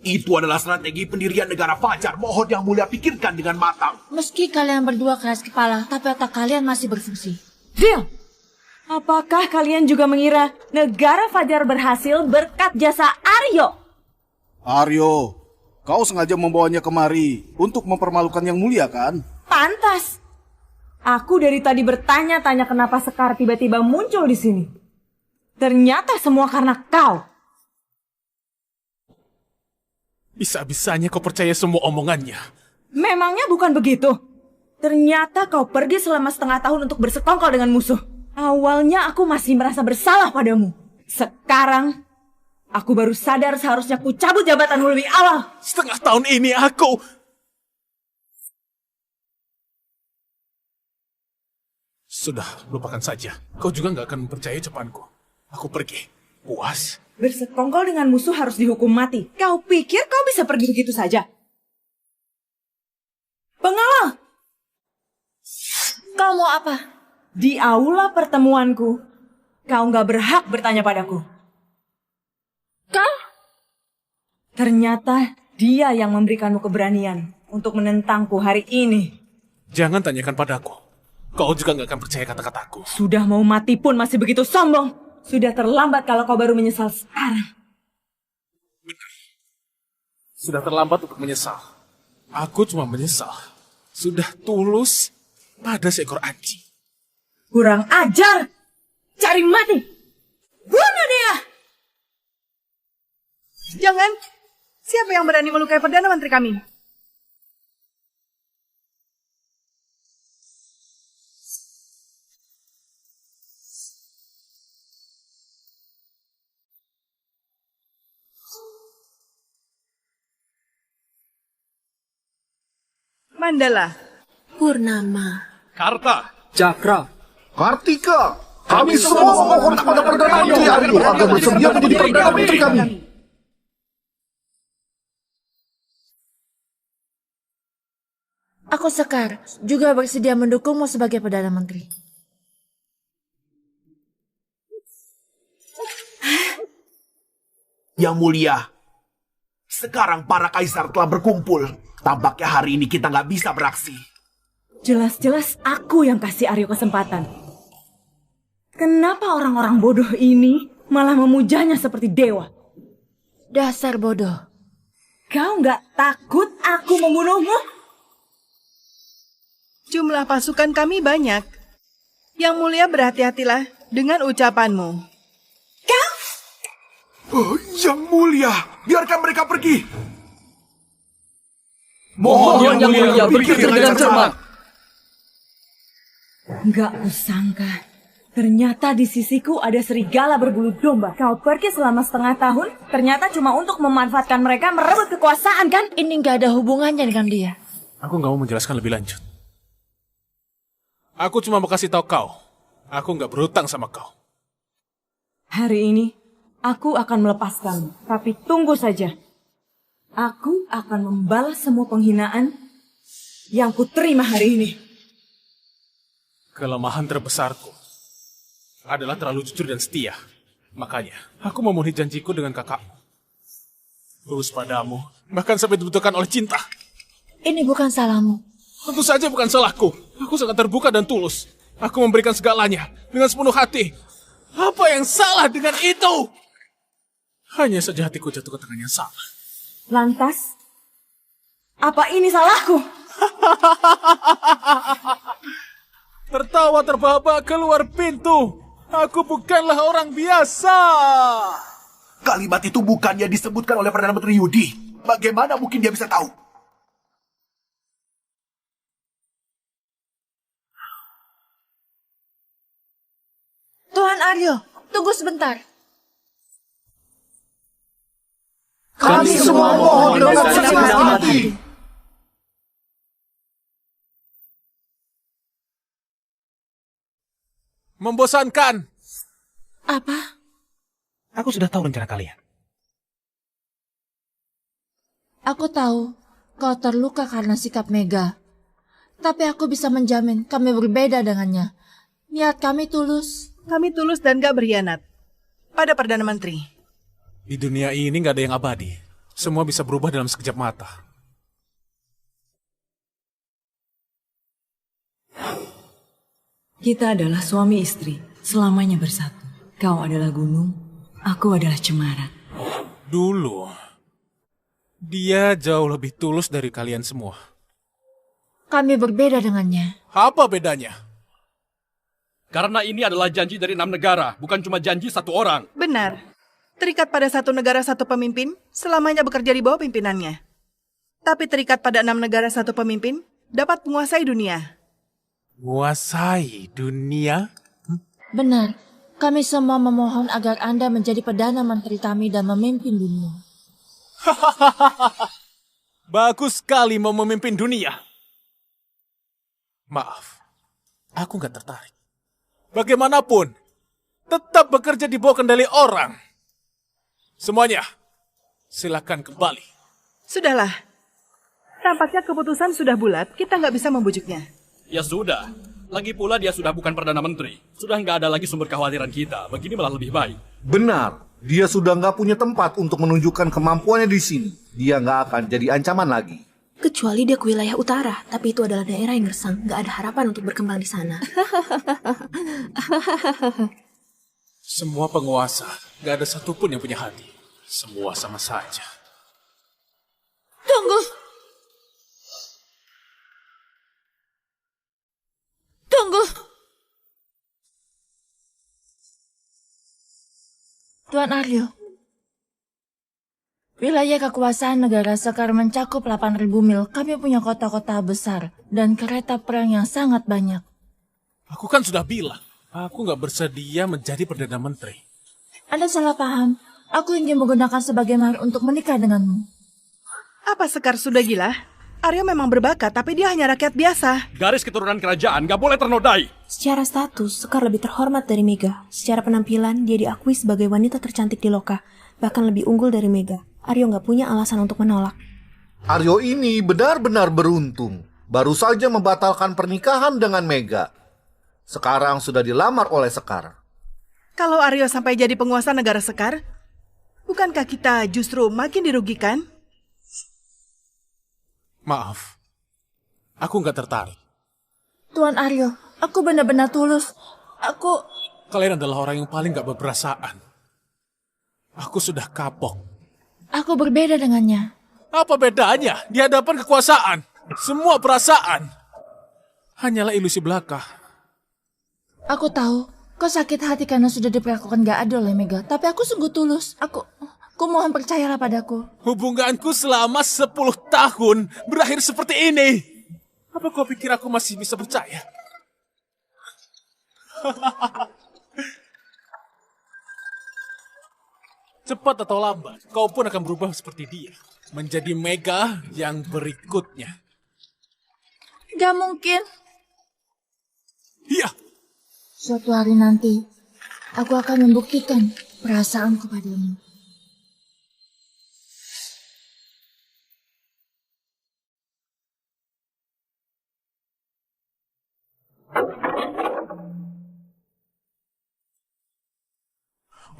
Itu adalah strategi pendirian negara Fajar. Mohon yang mulia pikirkan dengan matang. Meski kalian berdua keras kepala, tapi otak kalian masih berfungsi. Diam! Apakah kalian juga mengira negara Fajar berhasil berkat jasa Aryo? Aryo, kau sengaja membawanya kemari untuk mempermalukan yang mulia kan? Pantas. Aku dari tadi bertanya-tanya kenapa Sekar tiba-tiba muncul di sini. Ternyata semua karena kau. Bisa-bisanya kau percaya semua omongannya. Memangnya bukan begitu? Ternyata kau pergi selama setengah tahun untuk bersekongkol dengan musuh. Awalnya aku masih merasa bersalah padamu. Sekarang, aku baru sadar seharusnya ku cabut jabatanmu lebih awal. Setengah tahun ini aku... Sudah, lupakan saja. Kau juga nggak akan mempercayai ucapanku. Aku pergi. Puas? Bersekongkol dengan musuh harus dihukum mati. Kau pikir kau bisa pergi begitu saja? Pengawal! Kau mau apa? Di aula pertemuanku, kau nggak berhak bertanya padaku. Kau? Ternyata dia yang memberikanmu keberanian untuk menentangku hari ini. Jangan tanyakan padaku. Kau juga nggak akan percaya kata-kataku. Sudah mau mati pun masih begitu sombong. Sudah terlambat kalau kau baru menyesal sekarang. Sudah terlambat untuk menyesal. Aku cuma menyesal. Sudah tulus pada seekor anjing. Kurang ajar! Cari mati! Bunuh dia! Jangan! Siapa yang berani melukai Perdana Menteri kami? Mandala. Purnama. Karta. Cakra. Kartika. Kami semua memohon kepada Perdana Menteri Aryo agar bersedia menjadi Perdana Menteri kami. Aku Sekar, juga bersedia mendukungmu sebagai Perdana Menteri. Yang mulia, sekarang para kaisar telah berkumpul. Tampaknya hari ini kita nggak bisa beraksi. Jelas-jelas aku yang kasih Aryo kesempatan. Kenapa orang-orang bodoh ini malah memujanya seperti dewa? Dasar bodoh. Kau nggak takut aku membunuhmu? Jumlah pasukan kami banyak. Yang mulia berhati-hatilah dengan ucapanmu. Kau? Oh, yang mulia, biarkan mereka pergi. Mohon yang mulia berpikir dengan cermat. Nggak kusangka. Ternyata di sisiku ada serigala berbulu domba. Kau pergi selama setengah tahun, ternyata cuma untuk memanfaatkan mereka merebut kekuasaan kan? Ini nggak ada hubungannya dengan dia. Aku nggak mau menjelaskan lebih lanjut. Aku cuma mau kasih tahu kau. Aku nggak berutang sama kau. Hari ini, aku akan melepaskanmu. Tapi tunggu saja. Aku akan membalas semua penghinaan yang kuterima hari ini. Kelemahan terbesarku adalah terlalu jujur dan setia. Makanya, aku memenuhi janjiku dengan kakakmu. Tulus padamu, bahkan sampai dibutuhkan oleh cinta. Ini bukan salahmu. Tentu saja bukan salahku. Aku sangat terbuka dan tulus. Aku memberikan segalanya dengan sepenuh hati. Apa yang salah dengan itu? Hanya saja hatiku jatuh ke tangan yang salah. Lantas, apa ini salahku? Tertawa terbahak keluar pintu. Aku bukanlah orang biasa. Kalimat itu bukannya disebutkan oleh Perdana Menteri Yudi. Bagaimana mungkin dia bisa tahu? Tuan Aryo, tunggu sebentar. Kami semua mohon dengan segenap hati. Membosankan. Apa? Aku sudah tahu rencana kalian. Aku tahu kau terluka karena sikap Mega. Tapi aku bisa menjamin kami berbeda dengannya. Niat kami tulus. Kami tulus dan gak berkhianat. Pada Perdana Menteri. Di dunia ini gak ada yang abadi. Semua bisa berubah dalam sekejap mata. Kita adalah suami istri, selamanya bersatu. Kau adalah gunung, aku adalah cemara. Dulu, dia jauh lebih tulus dari kalian semua. Kami berbeda dengannya. Apa bedanya? Karena ini adalah janji dari 6 negara, bukan cuma janji satu orang. Benar. Terikat pada satu negara satu pemimpin, selamanya bekerja di bawah pimpinannya. Tapi terikat pada 6 negara satu pemimpin, dapat menguasai dunia. Menguasai dunia? Benar. Kami semua memohon agar Anda menjadi Perdana Menteri kami dan memimpin dunia. Bagus sekali mau memimpin dunia. Maaf, aku nggak tertarik. Bagaimanapun, tetap bekerja di bawah kendali orang. Semuanya, silakan kembali. Sudahlah. Tampaknya keputusan sudah bulat, kita nggak bisa membujuknya. Ya sudah. Lagi pula dia sudah bukan Perdana Menteri. Sudah nggak ada lagi sumber kekhawatiran kita. Begini malah lebih baik. Benar, dia sudah nggak punya tempat untuk menunjukkan kemampuannya di sini. Dia nggak akan jadi ancaman lagi. Kecuali dia ke wilayah utara, tapi itu adalah daerah yang gersang. Nggak ada harapan untuk berkembang di sana. Semua penguasa, nggak ada satupun yang punya hati. Semua sama saja. Tunggu! Tunggu! Tuan Aryo, wilayah kekuasaan negara Sekar mencakup 8.000 mil. Kami punya kota-kota besar dan kereta perang yang sangat banyak. Aku kan sudah bilang, aku nggak bersedia menjadi Perdana Menteri. Anda salah paham. Aku ingin menggunakan sebagai mahar untuk menikah denganmu. Apa Sekar sudah gila? Aryo memang berbakat, tapi dia hanya rakyat biasa. Garis keturunan kerajaan gak boleh ternodai. Secara status, Sekar lebih terhormat dari Mega. Secara penampilan, dia diakui sebagai wanita tercantik di Loka. Bahkan lebih unggul dari Mega. Aryo gak punya alasan untuk menolak. Aryo ini benar-benar beruntung. Baru saja membatalkan pernikahan dengan Mega. Sekarang sudah dilamar oleh Sekar. Kalau Aryo sampai jadi penguasa negara Sekar, bukankah kita justru makin dirugikan? Maaf, aku nggak tertarik. Tuan Aryo, aku benar-benar tulus. Kalian adalah orang yang paling gak berperasaan. Aku sudah kapok. Aku berbeda dengannya. Apa bedanya di hadapan kekuasaan? Semua perasaan hanyalah ilusi belaka. Aku tahu, kau sakit hati karena sudah diperlakukan gak adil oleh Mega. Tapi aku sungguh tulus. Aku mohon percayalah padaku. Hubunganku selama 10 tahun berakhir seperti ini. Apa kau pikir aku masih bisa percaya? Cepat atau lambat, kau pun akan berubah seperti dia. Menjadi Mega yang berikutnya. Gak mungkin. Iya. Suatu hari nanti, aku akan membuktikan perasaanku padamu.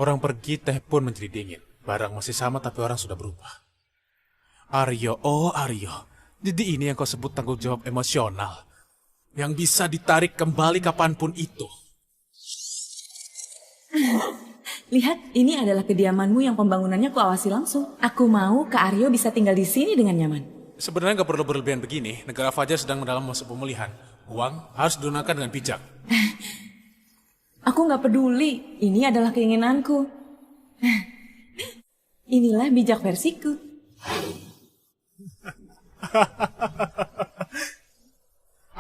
Orang pergi, teh pun menjadi dingin. Barang masih sama tapi orang sudah berubah. Aryo, oh Aryo. Jadi ini yang kau sebut tanggung jawab emosional. Yang bisa ditarik kembali kapanpun itu. Lihat, ini adalah kediamanmu yang pembangunannya kuawasi langsung. Aku mau Kak Aryo bisa tinggal di sini dengan nyaman. Sebenarnya nggak perlu berlebihan begini. Negara Fajar sedang dalam masa pemulihan. Uang harus digunakan dengan bijak. Aku nggak peduli, ini adalah keinginanku. Inilah bijak versiku.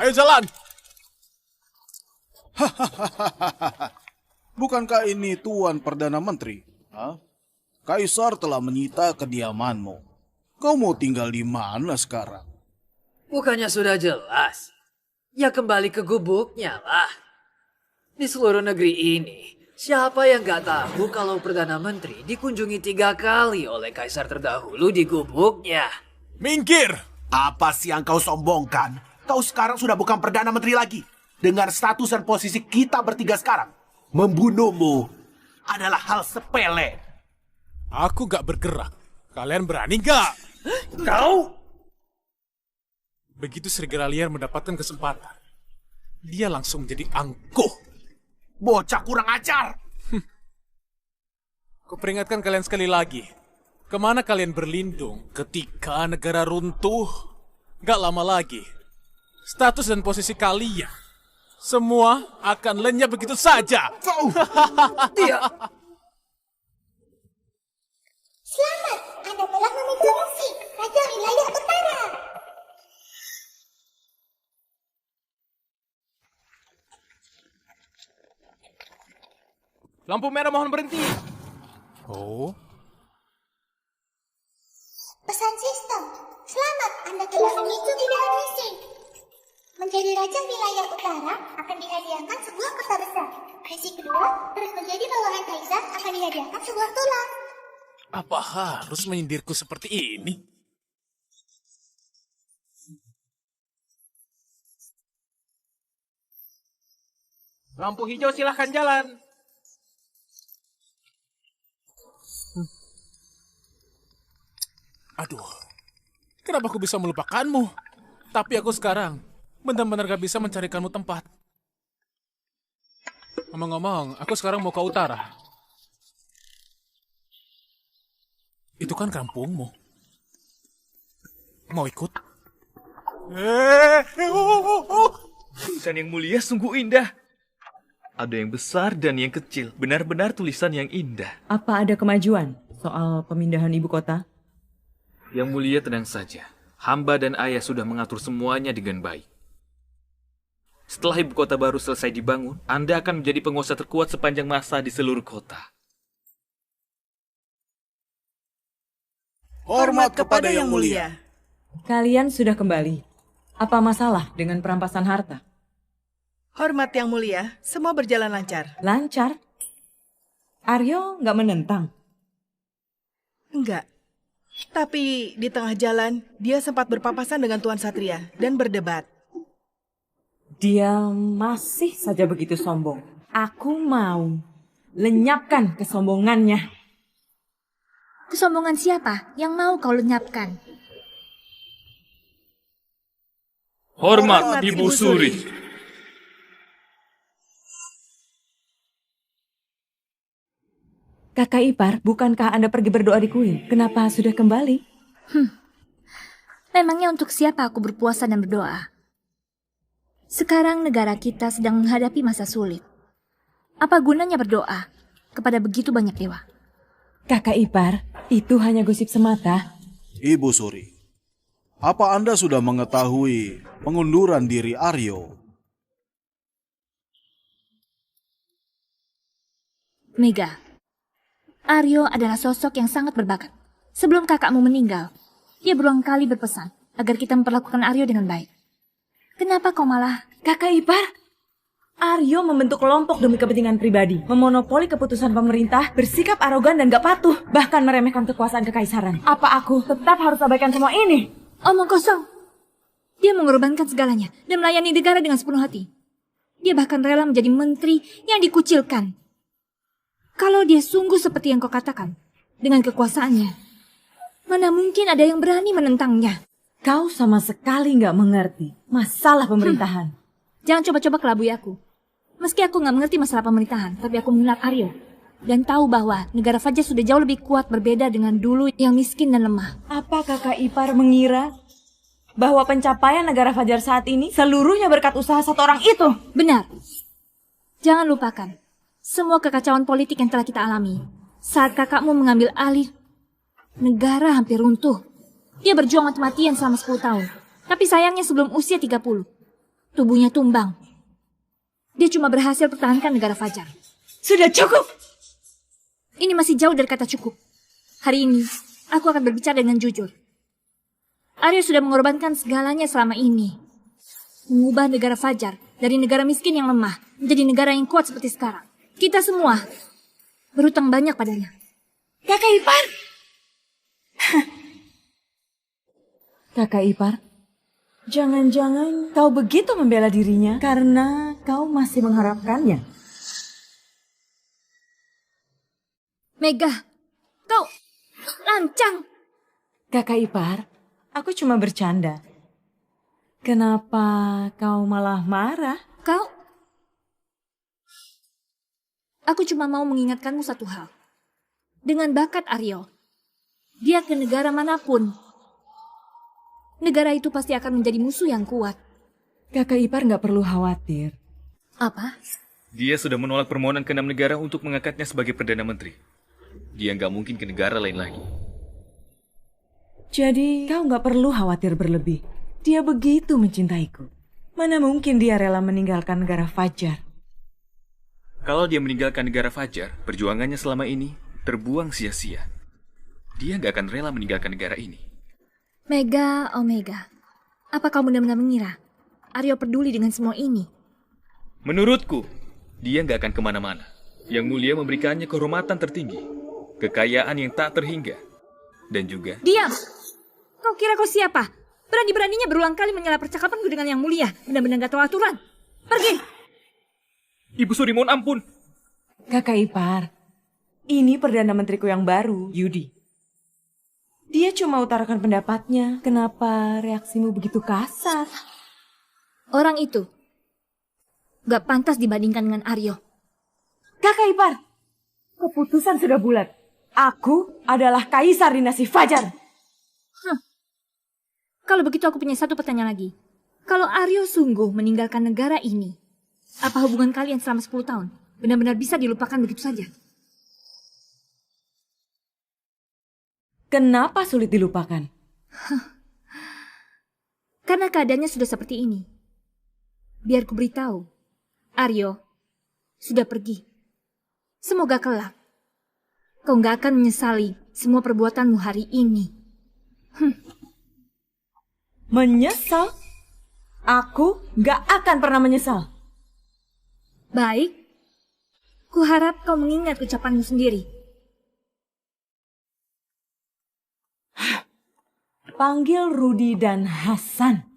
Ayo jalan! Bukankah ini Tuan Perdana Menteri? Hah? Kaisar telah menyita kediamanmu. Kau mau tinggal di mana sekarang? Bukannya sudah jelas? Ya kembali ke gubuknya lah. Di seluruh negeri ini, siapa yang gak tahu kalau Perdana Menteri dikunjungi 3 kali oleh Kaisar terdahulu di gubuknya? Minggir! Apa sih yang kau sombongkan? Kau sekarang sudah bukan Perdana Menteri lagi. Dengan status dan posisi kita bertiga sekarang, membunuhmu adalah hal sepele. Aku gak bergerak. Kalian berani gak? Kau? Begitu serigala liar mendapatkan kesempatan, dia langsung menjadi angkuh. Bocah kurang ajar. Kuperingatkan kalian sekali lagi. Kemana kalian berlindung ketika negara runtuh? Gak lama lagi, status dan posisi kalian semua akan lenyap begitu saja. Dia. Selamat, Anda telah memiliki Raja Wilayah Utara. Lampu merah mohon berhenti. Oh. Pesan sistem, selamat, Anda telah memicu tindakan misi. Menjadi Raja Wilayah Utara akan dihadiahkan sebuah kota besar. Misi kedua, terus menjadi bawahan Kaisar akan dihadiahkan sebuah tulang. Apa harus menyindirku seperti ini? Lampu hijau silahkan jalan. Aduh, kenapa aku bisa melupakanmu? Tapi aku sekarang benar-benar gak bisa mencarikanmu tempat. Ngomong-ngomong, aku sekarang mau ke utara. Itu kan kampungmu. Mau ikut? Tulisan yang mulia sungguh indah. Ada yang besar dan yang kecil. Benar-benar tulisan yang indah. Apa ada kemajuan soal pemindahan ibu kota? Yang mulia tenang saja. Hamba dan ayah sudah mengatur semuanya dengan baik. Setelah ibu kota baru selesai dibangun, Anda akan menjadi penguasa terkuat sepanjang masa di seluruh kota. Hormat kepada yang mulia. Kalian sudah kembali. Apa masalah dengan perampasan harta? Hormat yang mulia, semua berjalan lancar. Lancar? Aryo nggak menentang? Enggak. Tapi di tengah jalan, dia sempat berpapasan dengan Tuan Satria dan berdebat. Dia masih saja begitu sombong. Aku mau lenyapkan kesombongannya. Kesombongan siapa yang mau kau lenyapkan? Hormat Ibu Suri. Kakak ipar, bukankah Anda pergi berdoa di kuil? Kenapa sudah kembali? Memangnya untuk siapa aku berpuasa dan berdoa? Sekarang negara kita sedang menghadapi masa sulit. Apa gunanya berdoa kepada begitu banyak dewa? Kakak ipar, itu hanya gosip semata. Ibu Suri, apa Anda sudah mengetahui pengunduran diri Aryo? Mega, Aryo adalah sosok yang sangat berbakat. Sebelum kakakmu meninggal, dia berulang kali berpesan agar kita memperlakukan Aryo dengan baik. Kenapa kau malah... Kakak ipar, Aryo membentuk kelompok demi kepentingan pribadi, memonopoli keputusan pemerintah, bersikap arogan dan gak patuh, bahkan meremehkan kekuasaan kekaisaran. Apa aku tetap harus abaikan semua ini? Omong kosong. Dia mengorbankan segalanya dan melayani negara dengan sepenuh hati. Dia bahkan rela menjadi menteri yang dikucilkan. Kalau dia sungguh seperti yang kau katakan, dengan kekuasaannya, mana mungkin ada yang berani menentangnya? Kau sama sekali nggak mengerti masalah pemerintahan. Jangan coba-coba kelabui aku. Meski aku nggak mengerti masalah pemerintahan, tapi aku mengenal Aryo. Dan tahu bahwa negara Fajar sudah jauh lebih kuat berbeda dengan dulu yang miskin dan lemah. Apa kakak ipar mengira bahwa pencapaian negara Fajar saat ini seluruhnya berkat usaha satu orang itu? Benar. Jangan lupakan semua kekacauan politik yang telah kita alami. Saat kakakmu mengambil alih, negara hampir runtuh. Dia berjuang mati-matian selama 10 tahun. Tapi sayangnya sebelum usia 30, tubuhnya tumbang. Dia cuma berhasil pertahankan negara Fajar. Sudah cukup! Ini masih jauh dari kata cukup. Hari ini, aku akan berbicara dengan jujur. Aryo sudah mengorbankan segalanya selama ini. Mengubah negara Fajar dari negara miskin yang lemah menjadi negara yang kuat seperti sekarang. Kita semua berhutang banyak padanya. Kakak ipar! Kakak ipar, jangan-jangan kau begitu membela dirinya karena kau masih mengharapkannya. Mega, kau lancang. Kakak ipar, aku cuma bercanda. Kenapa kau malah marah? Kau? Aku cuma mau mengingatkanmu satu hal. Dengan bakat Aryo, dia ke negara manapun, negara itu pasti akan menjadi musuh yang kuat. Kakak ipar nggak perlu khawatir. Apa? Dia sudah menolak permohonan ke 6 negara untuk mengangkatnya sebagai Perdana Menteri. Dia nggak mungkin ke negara lain lagi. Jadi kau nggak perlu khawatir berlebih. Dia begitu mencintaiku. Mana mungkin dia rela meninggalkan negara Fajar? Kalau dia meninggalkan negara Fajar, perjuangannya selama ini terbuang sia-sia. Dia nggak akan rela meninggalkan negara ini. Mega, Omega, apa kau benar-benar mengira Aryo peduli dengan semua ini? Menurutku, dia nggak akan kemana-mana. Yang Mulia memberikannya kehormatan tertinggi, kekayaan yang tak terhingga, dan juga... Diam! Kau kira kau siapa? Berani-beraninya berulang kali menyela percakapanku dengan Yang Mulia. Benar-benar gak tahu aturan. Pergi! Ibu Suri, mohon ampun. Kakak ipar, ini Perdana Menteriku yang baru, Yudi. Dia cuma utarakan pendapatnya. Kenapa reaksimu begitu kasar? Orang itu gak pantas dibandingkan dengan Aryo. Kakak ipar, keputusan sudah bulat. Aku adalah Kaisar Dinasti Fajar. Kalau begitu aku punya satu pertanyaan lagi. Kalau Aryo sungguh meninggalkan negara ini, apa hubungan kalian selama 10 tahun benar-benar bisa dilupakan begitu saja? Kenapa sulit dilupakan? Karena keadaannya sudah seperti ini. Biar ku beritahu, Aryo sudah pergi. Semoga kelak kau gak akan menyesali semua perbuatanmu hari ini. Menyesal? Aku gak akan pernah menyesal. Baik, ku harap kau mengingat ucapanmu sendiri. Panggil Rudi dan Hasan.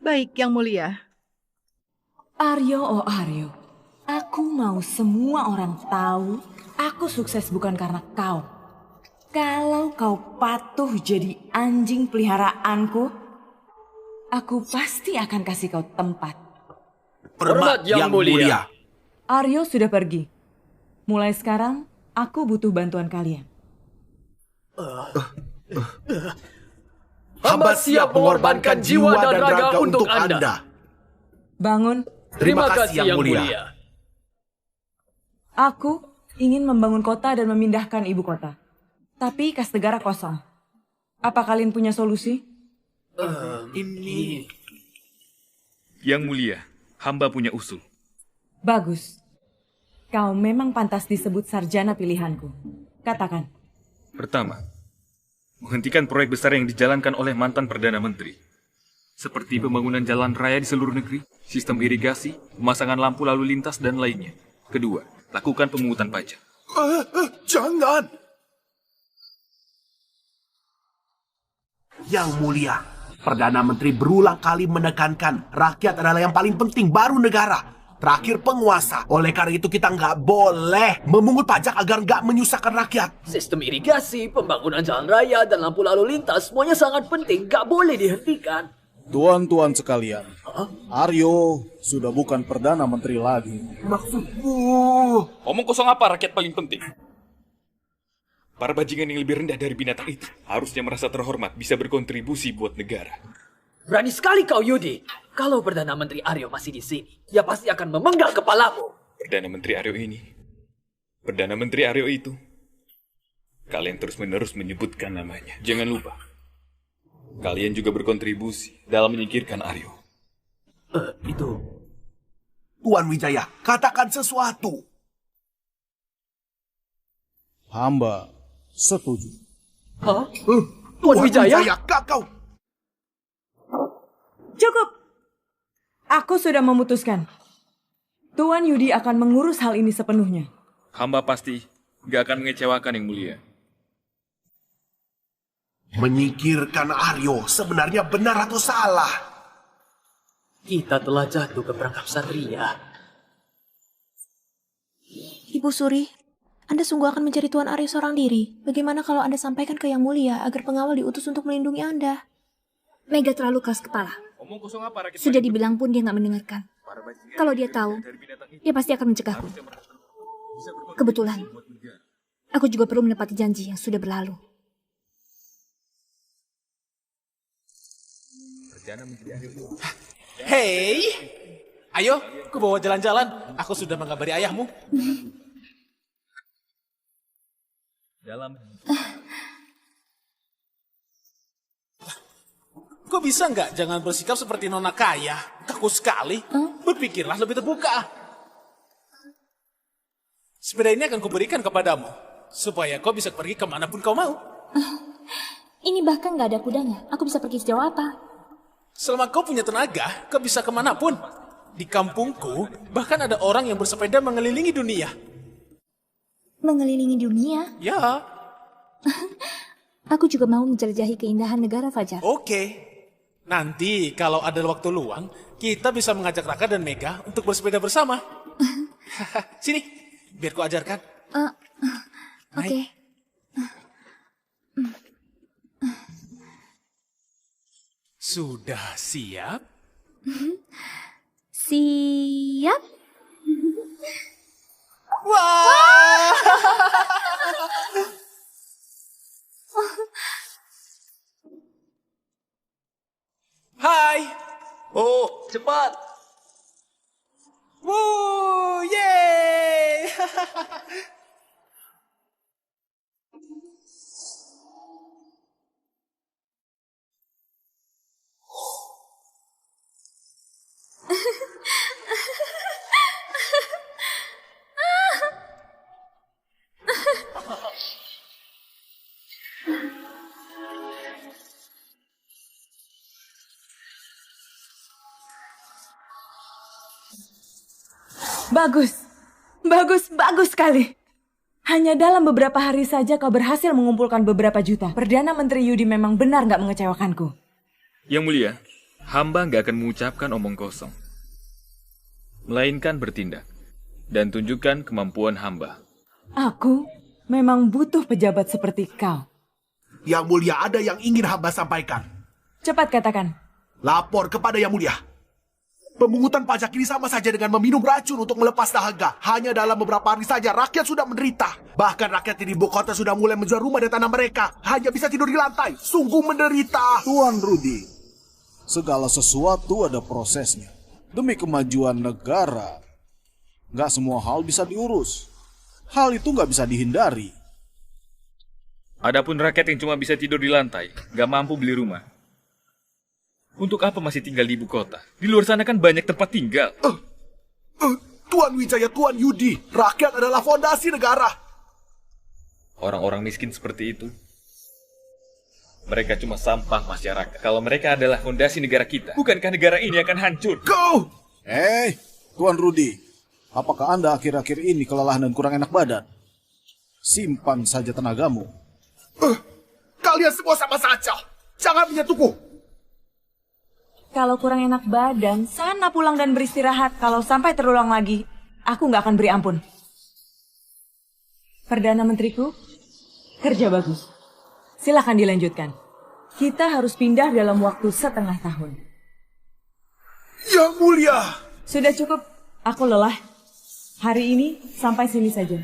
Baik, Yang Mulia. Aryo, oh Aryo. Aku mau semua orang tahu aku sukses bukan karena kau. Kalau kau patuh jadi anjing peliharaanku, aku pasti akan kasih kau tempat. Hormat Yang Mulia. Aryo sudah pergi. Mulai sekarang, aku butuh bantuan kalian. Hamba siap mengorbankan jiwa dan raga untuk Anda. Bangun. Terima kasih Yang Mulia. Aku ingin membangun kota dan memindahkan ibu kota. Tapi kas negara kosong. Apa kalian punya solusi? Ini... Yang Mulia, hamba punya usul. Bagus. Kau memang pantas disebut sarjana pilihanku. Katakan. Pertama, menghentikan proyek besar yang dijalankan oleh mantan Perdana Menteri. Seperti pembangunan jalan raya di seluruh negeri, sistem irigasi, pemasangan lampu lalu lintas, dan lainnya. Kedua, lakukan pemungutan pajak. Jangan! Yang Mulia, Perdana Menteri berulang kali menekankan rakyat adalah yang paling penting, baru negara. Terakhir penguasa. Oleh karena itu kita nggak boleh memungut pajak agar nggak menyusahkan rakyat. Sistem irigasi, pembangunan jalan raya, dan lampu lalu lintas semuanya sangat penting, nggak boleh dihentikan. Tuan-tuan sekalian, Aryo sudah bukan Perdana Menteri lagi. Maksudmu? Omong kosong apa rakyat paling penting? Para bajingan yang lebih rendah dari binatang itu harusnya merasa terhormat bisa berkontribusi buat negara. Berani sekali kau, Yudi. Kalau Perdana Menteri Aryo masih di sini, dia pasti akan memenggal kepalamu. Perdana Menteri Aryo ini, Perdana Menteri Aryo itu, kalian terus-menerus menyebutkan namanya. Jangan lupa, kalian juga berkontribusi dalam menyingkirkan Aryo. Itu. Tuan Wijaya, katakan sesuatu. Hamba setuju. Hah? Tuan Wijaya? Kau. Cukup. Aku sudah memutuskan. Tuan Yudi akan mengurus hal ini sepenuhnya. Hamba pasti gak akan mengecewakan Yang Mulia. Menyingkirkan Aryo sebenarnya benar atau salah? Kita telah jatuh ke perangkap Satria. Ibu Suri, Anda sungguh akan mencari Tuan Aryo seorang diri. Bagaimana kalau Anda sampaikan ke Yang Mulia agar pengawal diutus untuk melindungi Anda? Mega terlalu keras kepala. Sudah dibilang pun dia nggak mendengarkan. Kalau dia tahu, dia pasti akan mencegahku. Kebetulan, aku juga perlu menepati janji yang sudah berlalu. Hei, ayo, aku bawa jalan-jalan. Aku sudah mengabari ayahmu. Kok bisa nggak jangan bersikap seperti nona kaya? Kaku sekali. Berpikirlah lebih terbuka. Sepeda ini akan kuberikan kepadamu. Supaya kau bisa pergi kemanapun kau mau. Ini bahkan nggak ada kudanya. Aku bisa pergi sejauh apa? Selama kau punya tenaga, kau bisa kemanapun. Di kampungku, bahkan ada orang yang bersepeda mengelilingi dunia. Mengelilingi dunia? Ya. Aku juga mau menjelajahi keindahan negara Fajar. Oke. Nanti kalau ada waktu luang, kita bisa mengajak Raka dan Mega untuk bersepeda bersama. Sini, biar ku ajarkan. Oke. Sudah siap? Siap? Wah! Hai. Oh, cepat. Wuh, yeay. Bagus sekali. Hanya dalam beberapa hari saja kau berhasil mengumpulkan beberapa juta. Perdana Menteri Yudi memang benar nggak mengecewakanku. Yang Mulia, hamba nggak akan mengucapkan omong kosong. Melainkan bertindak. Dan tunjukkan kemampuan hamba. Aku memang butuh pejabat seperti kau. Yang Mulia, ada yang ingin hamba sampaikan. Cepat katakan. Lapor kepada Yang Mulia. Pemungutan pajak ini sama saja dengan meminum racun untuk melepas dahaga. Hanya dalam beberapa hari saja rakyat sudah menderita. Bahkan rakyat di ibu kota sudah mulai menjual rumah dan tanah mereka. Hanya bisa tidur di lantai. Sungguh menderita. Tuan Rudi, segala sesuatu ada prosesnya. Demi kemajuan negara, nggak semua hal bisa diurus. Hal itu nggak bisa dihindari. Adapun rakyat yang cuma bisa tidur di lantai, nggak mampu beli rumah. Untuk apa masih tinggal di ibu kota? Di luar sana kan banyak tempat tinggal. Tuan Wijaya, Tuan Yudi, rakyat adalah fondasi negara. Orang-orang miskin seperti itu, mereka cuma sampah masyarakat. Kalau mereka adalah fondasi negara kita, bukankah negara ini akan hancur? Go! Tuan Rudi, apakah Anda akhir-akhir ini kelelahan dan kurang enak badan? Simpan saja tenagamu. Kalian semua sama saja. Jangan menyentuhku. Kalau kurang enak badan, sana pulang dan beristirahat. Kalau sampai terulang lagi, aku nggak akan beri ampun. Perdana Menteriku, kerja bagus. Silakan dilanjutkan. Kita harus pindah dalam waktu setengah tahun. Yang Mulia! Sudah cukup, aku lelah. Hari ini sampai sini saja.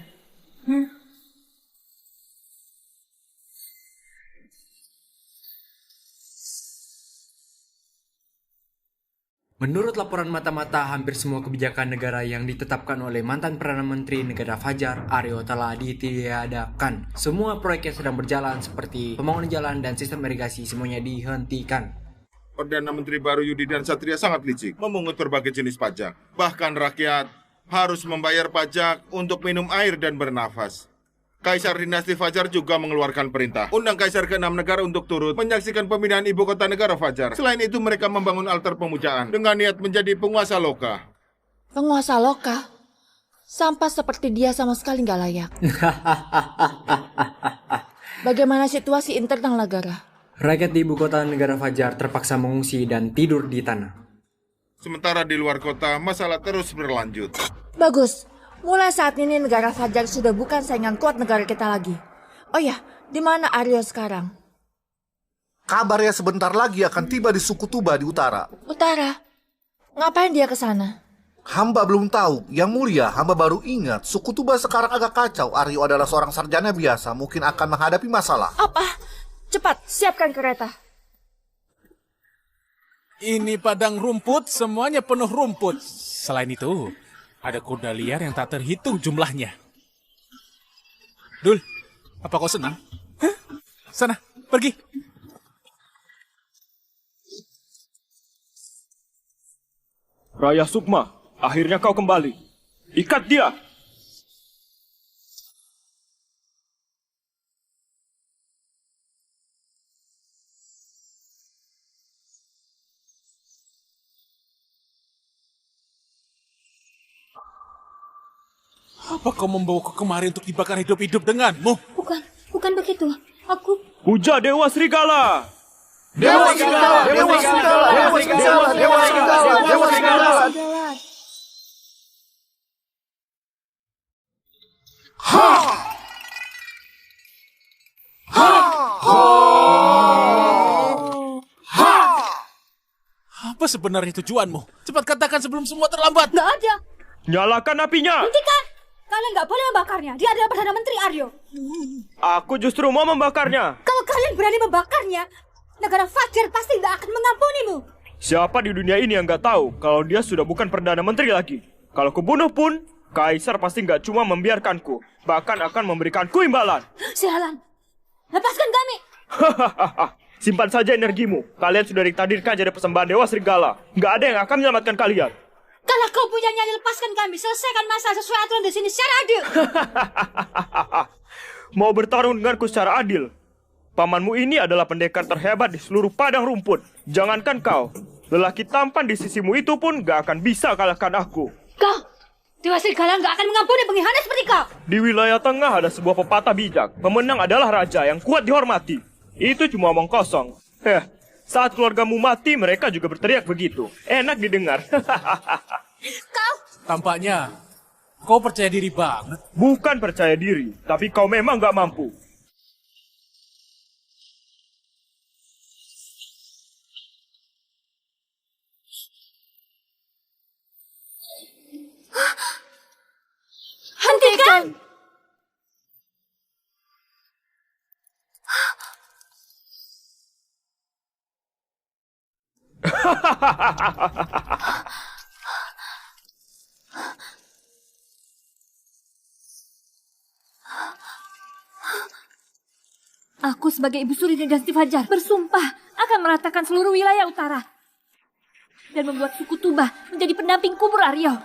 Menurut laporan mata-mata, hampir semua kebijakan negara yang ditetapkan oleh mantan Perdana Menteri negara Fajar, Aryo telah ditiadakan. Semua proyek yang sedang berjalan seperti pembangunan jalan dan sistem irigasi semuanya dihentikan. Perdana Menteri baru Yudi dan Satria sangat licik, memungut berbagai jenis pajak. Bahkan rakyat harus membayar pajak untuk minum air dan bernafas. Kaisar Dinasti Fajar juga mengeluarkan perintah. Undang Kaisar ke-6 negara untuk turut menyaksikan pemindahan ibu kota negara Fajar. Selain itu mereka membangun altar pemujaan dengan niat menjadi penguasa Loka. Penguasa Loka? Sampah seperti dia sama sekali nggak layak. Bagaimana situasi internal negara? Rakyat di ibu kota negara Fajar terpaksa mengungsi dan tidur di tanah. Sementara di luar kota, masalah terus berlanjut. Bagus. Mulai saat ini negara Fajar sudah bukan saingan kuat negara kita lagi. Oh ya, di mana Aryo sekarang? Kabarnya sebentar lagi akan tiba di suku Tuba di utara. Utara? Ngapain dia ke sana? Hamba belum tahu. Yang mulia, hamba baru ingat suku Tuba sekarang agak kacau. Aryo adalah seorang sarjana biasa, mungkin akan menghadapi masalah. Apa? Cepat, siapkan kereta. Ini padang rumput, semuanya penuh rumput. Selain itu, ada kuda liar yang tak terhitung jumlahnya. Dul, apa kau senang? Hah? Sana, pergi. Raya Sukma, akhirnya kau kembali. Ikat dia! Apa kau membawaku kemari untuk dibakar hidup-hidup denganmu? Bukan begitu. Aku... Puja Dewa Serigala! Dewa Serigala! Dewa Serigala! Dewa Serigala! Dewa Serigala! Dewa Serigala! Ha! Ha! Ha! Apa sebenarnya tujuanmu? Cepat katakan sebelum semua terlambat. Nggak ada. Nyalakan apinya! Hentikan! Kalian nggak boleh membakarnya. Dia adalah Perdana Menteri Aryo. Aku justru mau membakarnya. Kalau kalian berani membakarnya, negara Fajar pasti nggak akan mengampunimu. Siapa di dunia ini yang nggak tahu kalau dia sudah bukan Perdana Menteri lagi? Kalau kubunuh pun, Kaisar pasti nggak cuma membiarkanku, bahkan akan memberikanku imbalan. Sialan. Lepaskan kami. Simpan saja energimu. Kalian sudah ditakdirkan jadi persembahan Dewa Serigala. Nggak ada yang akan menyelamatkan kalian. Kalau kau punya nyali, lepaskan kami. Selesaikan masalah sesuai aturan di sini secara adil. Mau bertarung denganku secara adil? Pamanmu ini adalah pendekar terhebat di seluruh padang rumput. Jangankan kau, lelaki tampan di sisimu itu pun gak akan bisa kalahkan aku. Kau, Dewa Serigala gak akan mengampuni pengkhianat seperti kau. Di wilayah tengah ada sebuah pepatah bijak. Pemenang adalah raja yang kuat dihormati. Itu cuma omong kosong. Saat keluargamu mati, mereka juga berteriak begitu. Enak didengar. Kau? Tampaknya kau percaya diri banget. Bukan percaya diri, tapi kau memang gak mampu. Hentikan! Aku sebagai ibu suri dinasti Fajar bersumpah akan meratakan seluruh wilayah utara dan membuat suku Tuba menjadi pendamping kubur Aryo.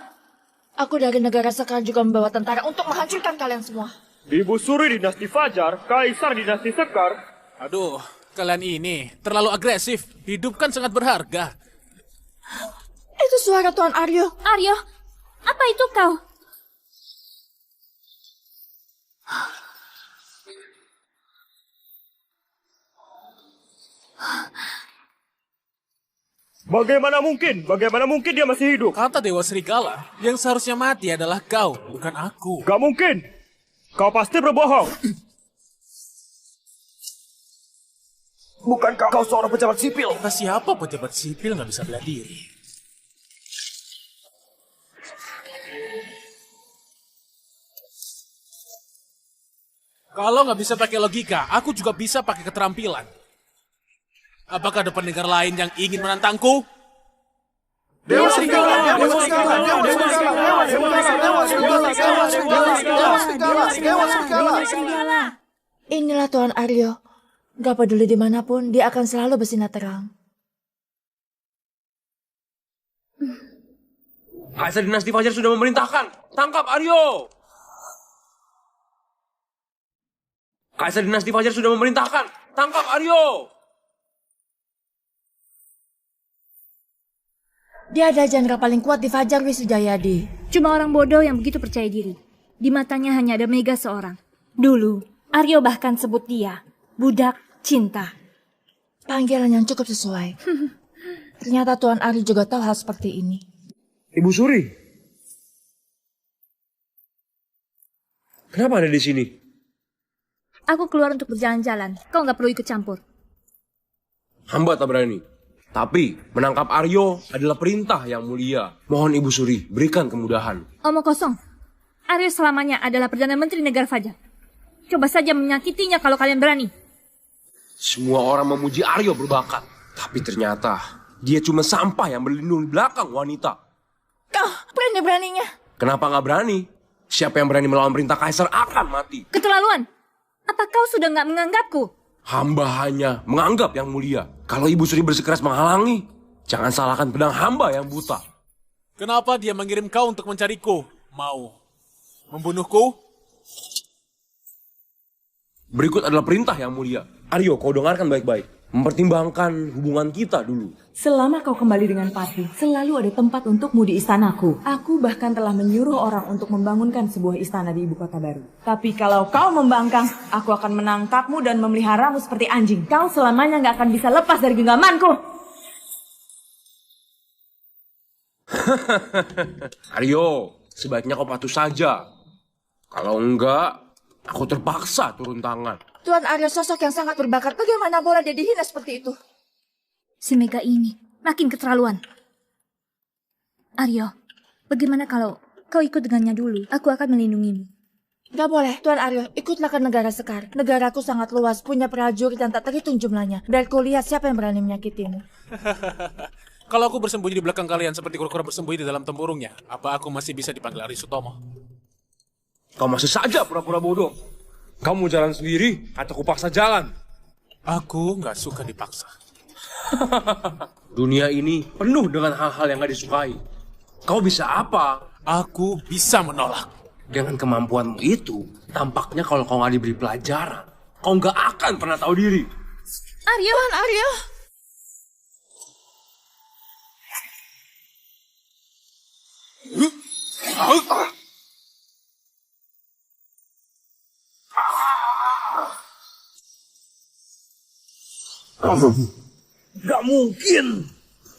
Aku dari negara Sekar juga membawa tentara untuk menghancurkan kalian semua. Ibu suri dinasti Fajar, Kaisar dinasti Sekar. Aduh, kalian ini terlalu agresif. Hidup kan sangat berharga. Itu suara Tuan Aryo. Aryo, apa itu kau? Bagaimana mungkin? Bagaimana mungkin dia masih hidup? Kata Dewa Serigala, yang seharusnya mati adalah kau, bukan aku. Gak mungkin. Kau pasti berbohong. Bukankah kau seorang pejabat sipil? Kata siapa pejabat sipil nggak bisa bela diri? Kalau nggak bisa pakai logika, aku juga bisa pakai keterampilan. Apakah ada pendengar lain yang ingin menantangku? Dewa Serigala, Dewa Serigala, Dewa Serigala. Inilah Tuan Aryo. Gak peduli dimanapun, dia akan selalu bersinar terang. Kaisar Dinasti Fajar sudah memerintahkan. Tangkap Aryo! Kaisar Dinasti Fajar sudah memerintahkan. Tangkap Aryo! Dia adalah jenderal paling kuat di Fajar Wisujayadi. Cuma orang bodoh yang begitu percaya diri. Di matanya hanya ada Mega seorang. Dulu, Aryo bahkan sebut dia budak cinta. Panggilan yang cukup sesuai. Ternyata Tuan Aryo juga tahu hal seperti ini. Ibu Suri. Kenapa ada di sini? Aku keluar untuk berjalan-jalan. Kau nggak perlu ikut campur. Hamba tak berani. Tapi menangkap Aryo adalah perintah yang mulia. Mohon Ibu Suri berikan kemudahan. Omong kosong. Aryo selamanya adalah Perdana Menteri Negara Fajar. Coba saja menyakitinya kalau kalian berani. Semua orang memuji Aryo berbakat. Tapi ternyata dia cuma sampah yang berlindung di belakang wanita. Kau berani-beraninya. Kenapa nggak berani? Siapa yang berani melawan perintah Kaisar akan mati. Keterlaluan. Apa kau sudah nggak menganggapku? Hamba hanya menganggap yang mulia. Kalau Ibu Suri bersikeras menghalangi, jangan salahkan pedang hamba yang buta. Kenapa dia mengirim kau untuk mencariku? Mau membunuhku? Berikut adalah perintah yang mulia. Aryo, kau dengarkan baik-baik. Mempertimbangkan hubungan kita dulu. Selama kau kembali dengan Pati, selalu ada tempat untukmu di istanaku. Aku bahkan telah menyuruh orang untuk membangunkan sebuah istana di ibu kota baru. Tapi kalau kau membangkang, aku akan menangkapmu dan memeliharamu seperti anjing. Kau selamanya nggak akan bisa lepas dari genggamanku. Aryo, sebaiknya kau patuh saja. Kalau enggak, aku terpaksa turun tangan. Tuan Aryo sosok yang sangat berbakat. Bagaimana boleh dia dihina seperti itu? Si Mega ini makin keterlaluan. Aryo, bagaimana kalau kau ikut dengannya dulu? Aku akan melindungimu. Gak boleh, Tuan Aryo. Ikutlah ke negara Sekar. Negaraku sangat luas, punya prajurit dan tak terhitung jumlahnya. Biar ku lihat siapa yang berani menyakitimu. Kalau aku bersembunyi di belakang kalian seperti kura-kura bersembunyi di dalam tempurungnya, apa aku masih bisa dipanggil Ari Sutomo? Kau masih saja pura-pura bodoh. Kamu jalan sendiri atau aku paksa jalan? Aku nggak suka dipaksa. Dunia ini penuh dengan hal-hal yang gak disukai. Kau bisa apa? Aku bisa menolak. Dengan kemampuanmu itu, tampaknya kalau kau gak diberi pelajaran, kau gak akan pernah tahu diri. Aryo, Aryo. Gak mungkin.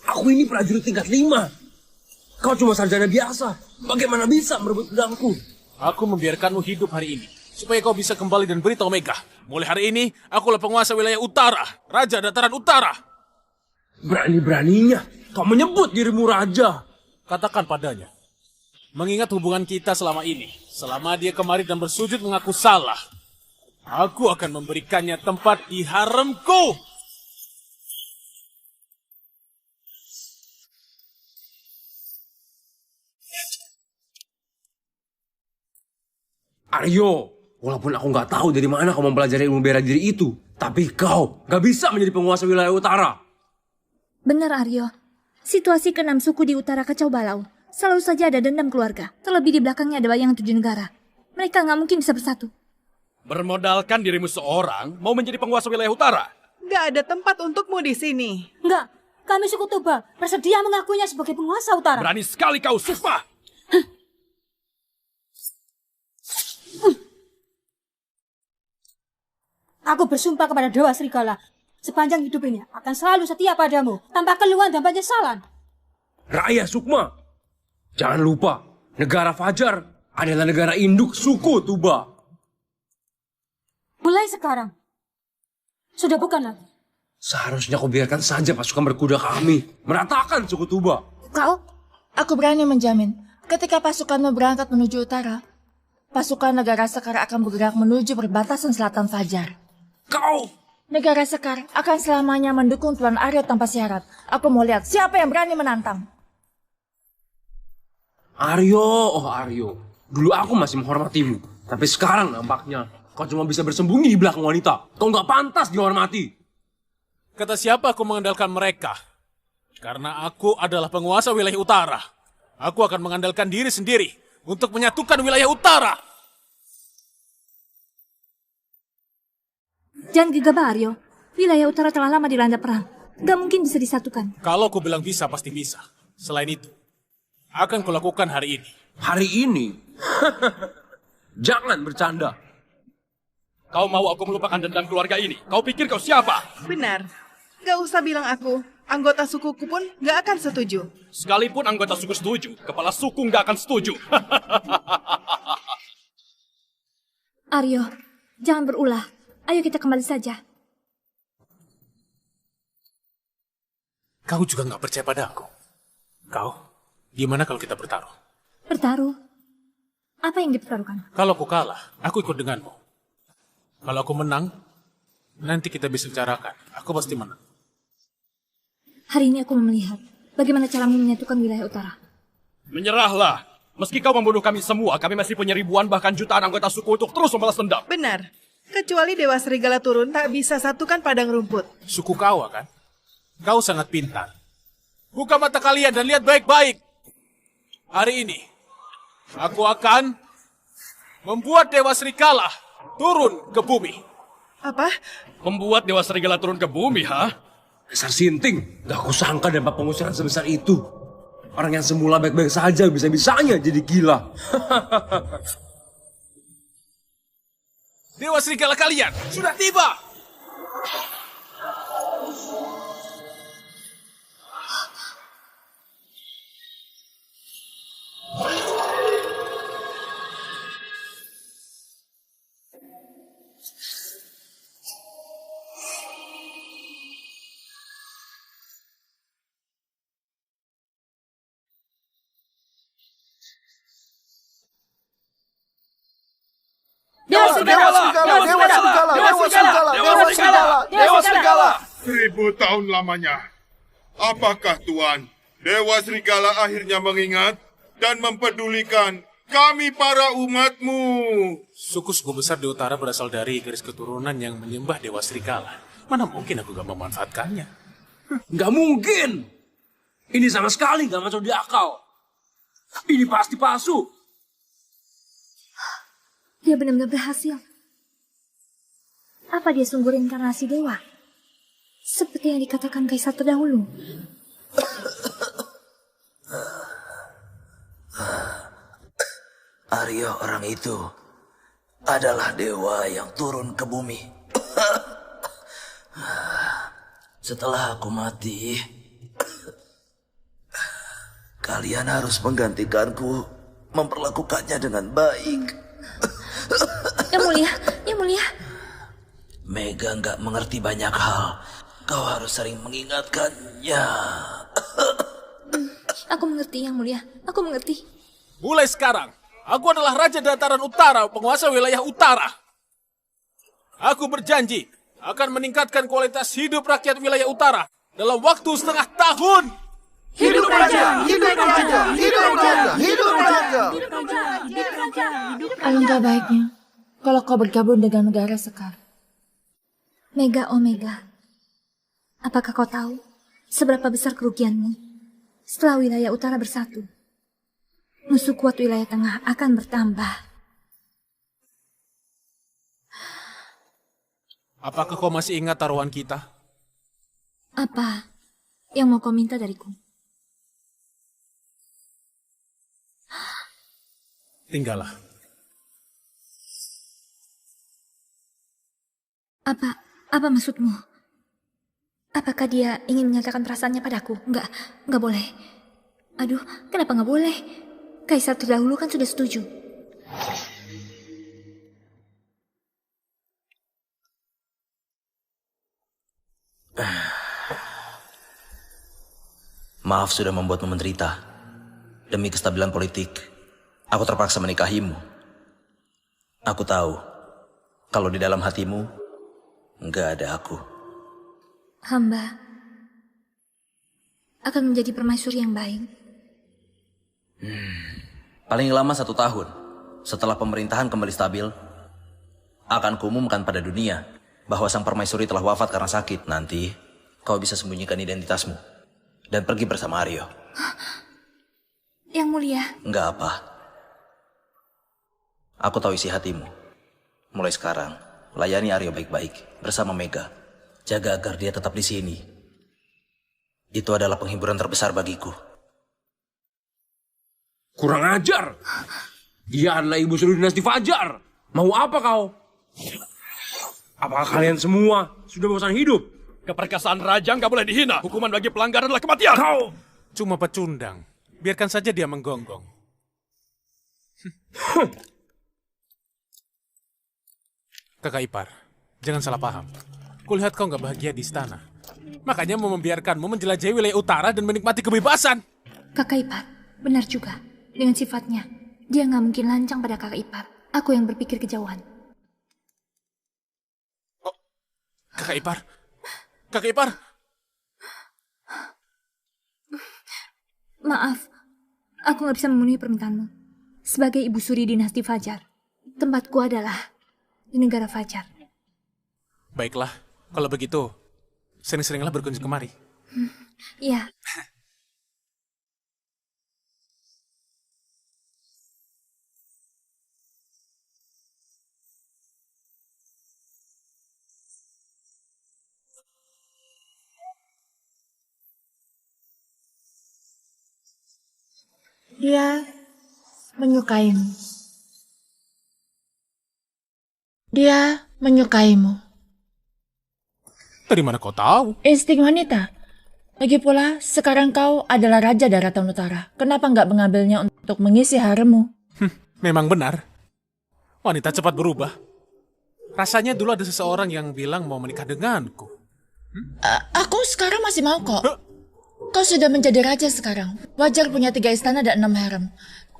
Aku ini prajurit tingkat 5. Kau cuma sarjana biasa. Bagaimana bisa merebut pedangku? Aku membiarkanmu hidup hari ini, supaya kau bisa kembali dan beritahu Mega. Mulai hari ini, akulah penguasa wilayah utara, Raja Dataran Utara. Berani-beraninya kau menyebut dirimu raja. Katakan padanya. Mengingat hubungan kita selama ini, selama dia kemari dan bersujud mengaku salah, aku akan memberikannya tempat di haremku. Aryo, walaupun aku nggak tahu dari mana kau mempelajari ilmu bela diri itu, tapi kau nggak bisa menjadi penguasa wilayah utara. Benar Aryo, situasi ke-6 suku di utara kacau balau. Selalu saja ada dendam keluarga. Terlebih di belakangnya ada bayangan 7 negara. Mereka nggak mungkin bisa bersatu. Bermodalkan dirimu seorang mau menjadi penguasa wilayah utara. Nggak ada tempat untukmu di sini. Enggak, kami suku Toba bersedia mengakuinya sebagai penguasa utara. Berani sekali kau, Sukma! Aku bersumpah kepada Dewa Serigala, sepanjang hidup ini akan selalu setia padamu, tanpa keluhan dan penyesalan. Raya Sukma, jangan lupa, negara Fajar adalah negara induk suku Tuba. Mulai sekarang, sudah bukan lagi. Seharusnya kau biarkan saja pasukan berkuda kami meratakan suku Tuba. Kau? Aku berani menjamin, ketika pasukanmu berangkat menuju utara, pasukan negara Sekar akan bergerak menuju perbatasan selatan Fajar. Kau! Negara Sekar akan selamanya mendukung Tuan Aryo tanpa syarat. Aku mau lihat siapa yang berani menantang. Aryo. Dulu aku masih menghormatimu. Tapi sekarang nampaknya kau cuma bisa bersembunyi di belakang wanita. Kau nggak pantas dihormati. Kata siapa aku mengandalkan mereka? Karena aku adalah penguasa wilayah utara. Aku akan mengandalkan diri sendiri untuk menyatukan wilayah utara. Jangan gegabah, Aryo. Wilayah utara telah lama dilanda perang. Gak mungkin bisa disatukan. Kalau aku bilang bisa, pasti bisa. Selain itu, akan kulakukan hari ini. Hari ini? Jangan bercanda. Kau mau aku melupakan dendam keluarga ini? Kau pikir kau siapa? Benar. Gak usah bilang aku. Anggota sukuku pun gak akan setuju. Sekalipun anggota suku setuju, kepala suku gak akan setuju. Aryo, jangan berulah. Ayo kita kembali saja. Kau juga nggak percaya padaku. Kau, gimana kalau kita bertaruh? Bertaruh? Apa yang dipertaruhkan? Kalau aku kalah, aku ikut denganmu. Kalau aku menang, nanti kita bisa bicarakan. Aku pasti menang. Hari ini aku mau melihat bagaimana caramu menyatukan wilayah utara. Menyerahlah. Meski kau membunuh kami semua, kami masih punya ribuan bahkan jutaan anggota suku untuk terus membalas dendam. Benar. Kecuali Dewa Serigala turun tak bisa satukan padang rumput. Suku Kawa kan? Kau sangat pintar. Buka mata kalian dan lihat baik-baik. Hari ini, aku akan membuat Dewa Serigala turun ke bumi. Apa? Membuat Dewa Serigala turun ke bumi, ha? Dasar sinting. Gak aku sangka dampak pengusiran sebesar itu. Orang yang semula baik-baik saja bisa-bisanya jadi gila. Dewa Serigala kalian sudah tiba. Dewa Serigala. 1000 tahun lamanya. Apakah Tuan, Dewa Serigala akhirnya mengingat dan mempedulikan kami para umatmu? Suku-suku besar di utara berasal dari garis keturunan yang menyembah Dewa Serigala. Mana mungkin aku gak memanfaatkannya? Gak mungkin. Ini sama sekali gak masuk di akal. Ini pasti palsu. Dia benar-benar berhasil. Apa dia sungguh reinkarnasi dewa? Seperti yang dikatakan kaisar terdahulu. Aryo orang itu adalah dewa yang turun ke bumi. Setelah aku mati, kalian harus menggantikanku, memperlakukannya dengan baik. Yang mulia. Mega nggak mengerti banyak hal. Kau harus sering mengingatkannya. Aku mengerti, Yang Mulia. Aku mengerti. Mulai sekarang, aku adalah Raja Dataran Utara, penguasa wilayah utara. Aku berjanji akan meningkatkan kualitas hidup rakyat wilayah utara dalam waktu setengah tahun. Hidup raja! Hidup raja! Hidup raja! Hidup raja! Alangkah baiknya kalau kau bergabung dengan negara Sekar. Mega Omega, apakah kau tahu seberapa besar kerugianmu setelah wilayah utara bersatu? Musuh kuat wilayah tengah akan bertambah. Apakah kau masih ingat taruhan kita? Apa yang mau kau minta dariku? Tinggallah. Apa maksudmu? Apakah dia ingin menyatakan perasaannya padaku? Enggak boleh. Aduh, kenapa enggak boleh? Kaisar terdahulu kan sudah setuju. Maaf sudah membuatmu menderita. Demi kestabilan politik, aku terpaksa menikahimu. Aku tahu, kalau di dalam hatimu, enggak ada aku. Hamba akan menjadi permaisuri yang baik. Paling lama 1 tahun. Setelah pemerintahan kembali stabil, akan kuumumkan pada dunia bahwa sang permaisuri telah wafat karena sakit. Nanti, kau bisa sembunyikan identitasmu dan pergi bersama Aryo. Yang mulia. Enggak apa. Aku tahu isi hatimu. Mulai sekarang, layani Aryo baik-baik bersama Mega. Jaga agar dia tetap di sini. Itu adalah penghiburan terbesar bagiku. Kurang ajar. Dia adalah ibu suri dinasti Fajar. Mau apa kau? Apakah kalian semua sudah bosan hidup? Keperkasaan raja nggak boleh dihina. Hukuman bagi pelanggar adalah kematian. Kau cuma pecundang. Biarkan saja dia menggonggong. Kakak ipar, jangan salah paham. Kulihat kau nggak bahagia di istana. Makanya mau membiarkanmu menjelajahi wilayah utara dan menikmati kebebasan. Kakak ipar, benar juga. Dengan sifatnya, dia nggak mungkin lancang pada kakak ipar. Aku yang berpikir kejauhan. Oh, kakak ipar. Kakak ipar. Maaf, aku nggak bisa memenuhi permintaanmu. Sebagai ibu suri dinasti Fajar, tempatku adalah di negara Fajar. Baiklah, kalau begitu, sering-seringlah berkunjung kemari. Iya. Dia menyukaimu. Dia menyukaimu. Dari mana kau tahu? Insting wanita. Lagi pula, sekarang kau adalah Raja Daratan Utara. Kenapa nggak mengambilnya untuk mengisi haremmu? Memang benar. Wanita cepat berubah. Rasanya dulu ada seseorang yang bilang mau menikah denganku. Aku sekarang masih mau kok. Kau sudah menjadi raja sekarang. Wajar punya 3 istana dan 6 harem.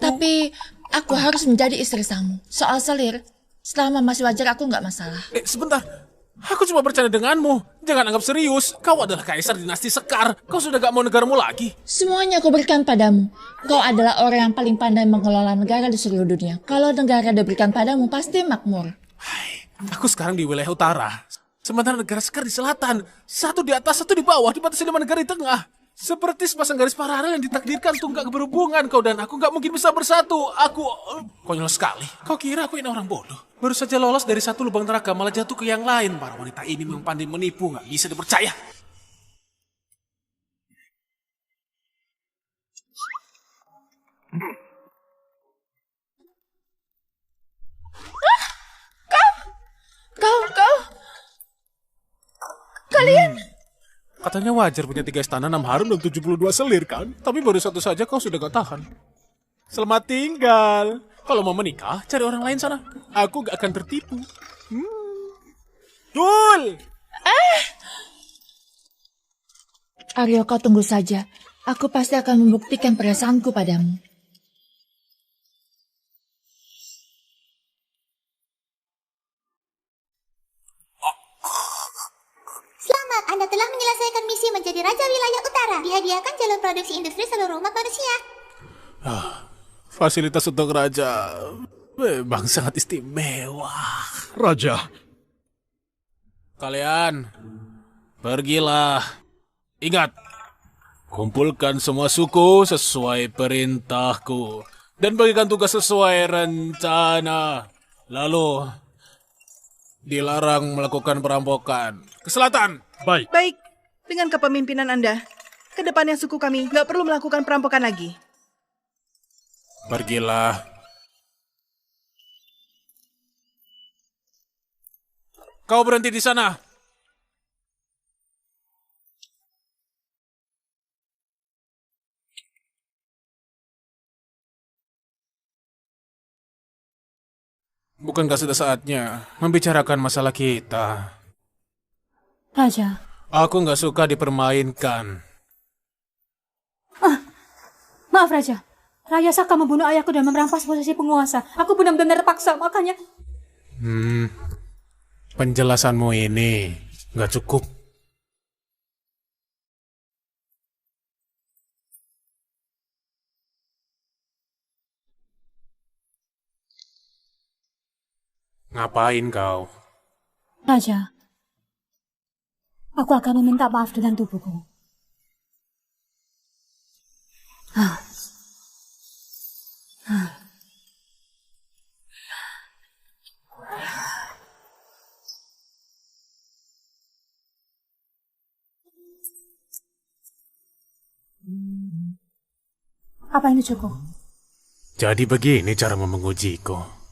Tapi aku harus menjadi istri samu. Soal selir, selama masih wajar aku nggak masalah. Sebentar. Aku cuma bercanda denganmu. Jangan anggap serius. Kau adalah kaisar dinasti Sekar. Kau sudah gak mau negaramu lagi. Semuanya aku berikan padamu. Kau adalah orang yang paling pandai mengelola negara di seluruh dunia. Kalau negara diberikan padamu, pasti makmur. Aku sekarang di wilayah utara. Sementara negara Sekar di selatan. Satu di atas, satu di bawah. Dibatasi dengan negara di tengah. Seperti sepasang garis paralel yang ditakdirkan untuk gak berhubungan. Kau dan aku gak mungkin bisa bersatu. Aku... konyol sekali. Kau kira aku ini orang bodoh? Baru saja lolos dari satu lubang neraka malah jatuh ke yang lain. Para wanita ini memang pandai menipu. Gak bisa dipercaya. Kalian... Katanya wajar punya 3 istana, 6 harem, dan 72 selir kan? Tapi baru satu saja kau sudah gak tahan. Selamat tinggal. Kalau mau menikah, cari orang lain sana. Aku gak akan tertipu. Dul! Aryo, kau tunggu saja. Aku pasti akan membuktikan perasaanku padamu. Selamat, Anda telah menyelesaikan misi menjadi Raja Wilayah Utara. Dihadiahkan jalan produksi industri seluruh umat manusia. Fasilitas untuk raja memang sangat istimewa. Raja. Kalian, pergilah. Ingat, kumpulkan semua suku sesuai perintahku. Dan bagikan tugas sesuai rencana. Lalu, dilarang melakukan perampokan. Ke selatan. Baik, dengan kepemimpinan Anda, kedepannya suku kami nggak perlu melakukan perampokan lagi. Pergilah. Kau berhenti di sana. Bukankah sudah saatnya membicarakan masalah kita? Raja. Aku nggak suka dipermainkan. Maaf Raja. Raja Saka membunuh ayahku dan merampas posisi penguasa. Aku benar-benar terpaksa, makanya... Penjelasanmu ini nggak cukup. Ngapain kau? Raja, aku akan meminta maaf dengan tubuhku. Apa ini cukup? Jadi begini cara mengujiku.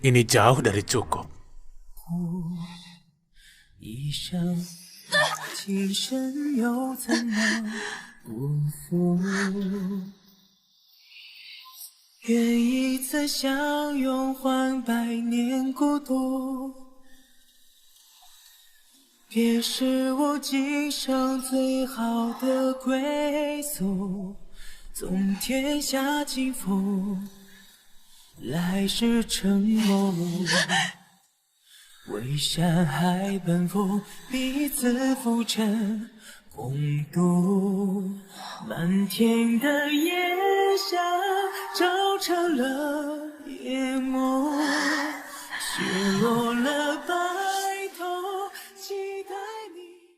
Ini jauh dari cukup. 一生今生又怎么不负？愿一次相拥换百年孤独，别是我今生最好的归宿。纵天下起伏，来世成梦。 为山海奔赴，彼此浮沉共度。漫天的夜霞照成了夜幕，雪落了白头，期待你。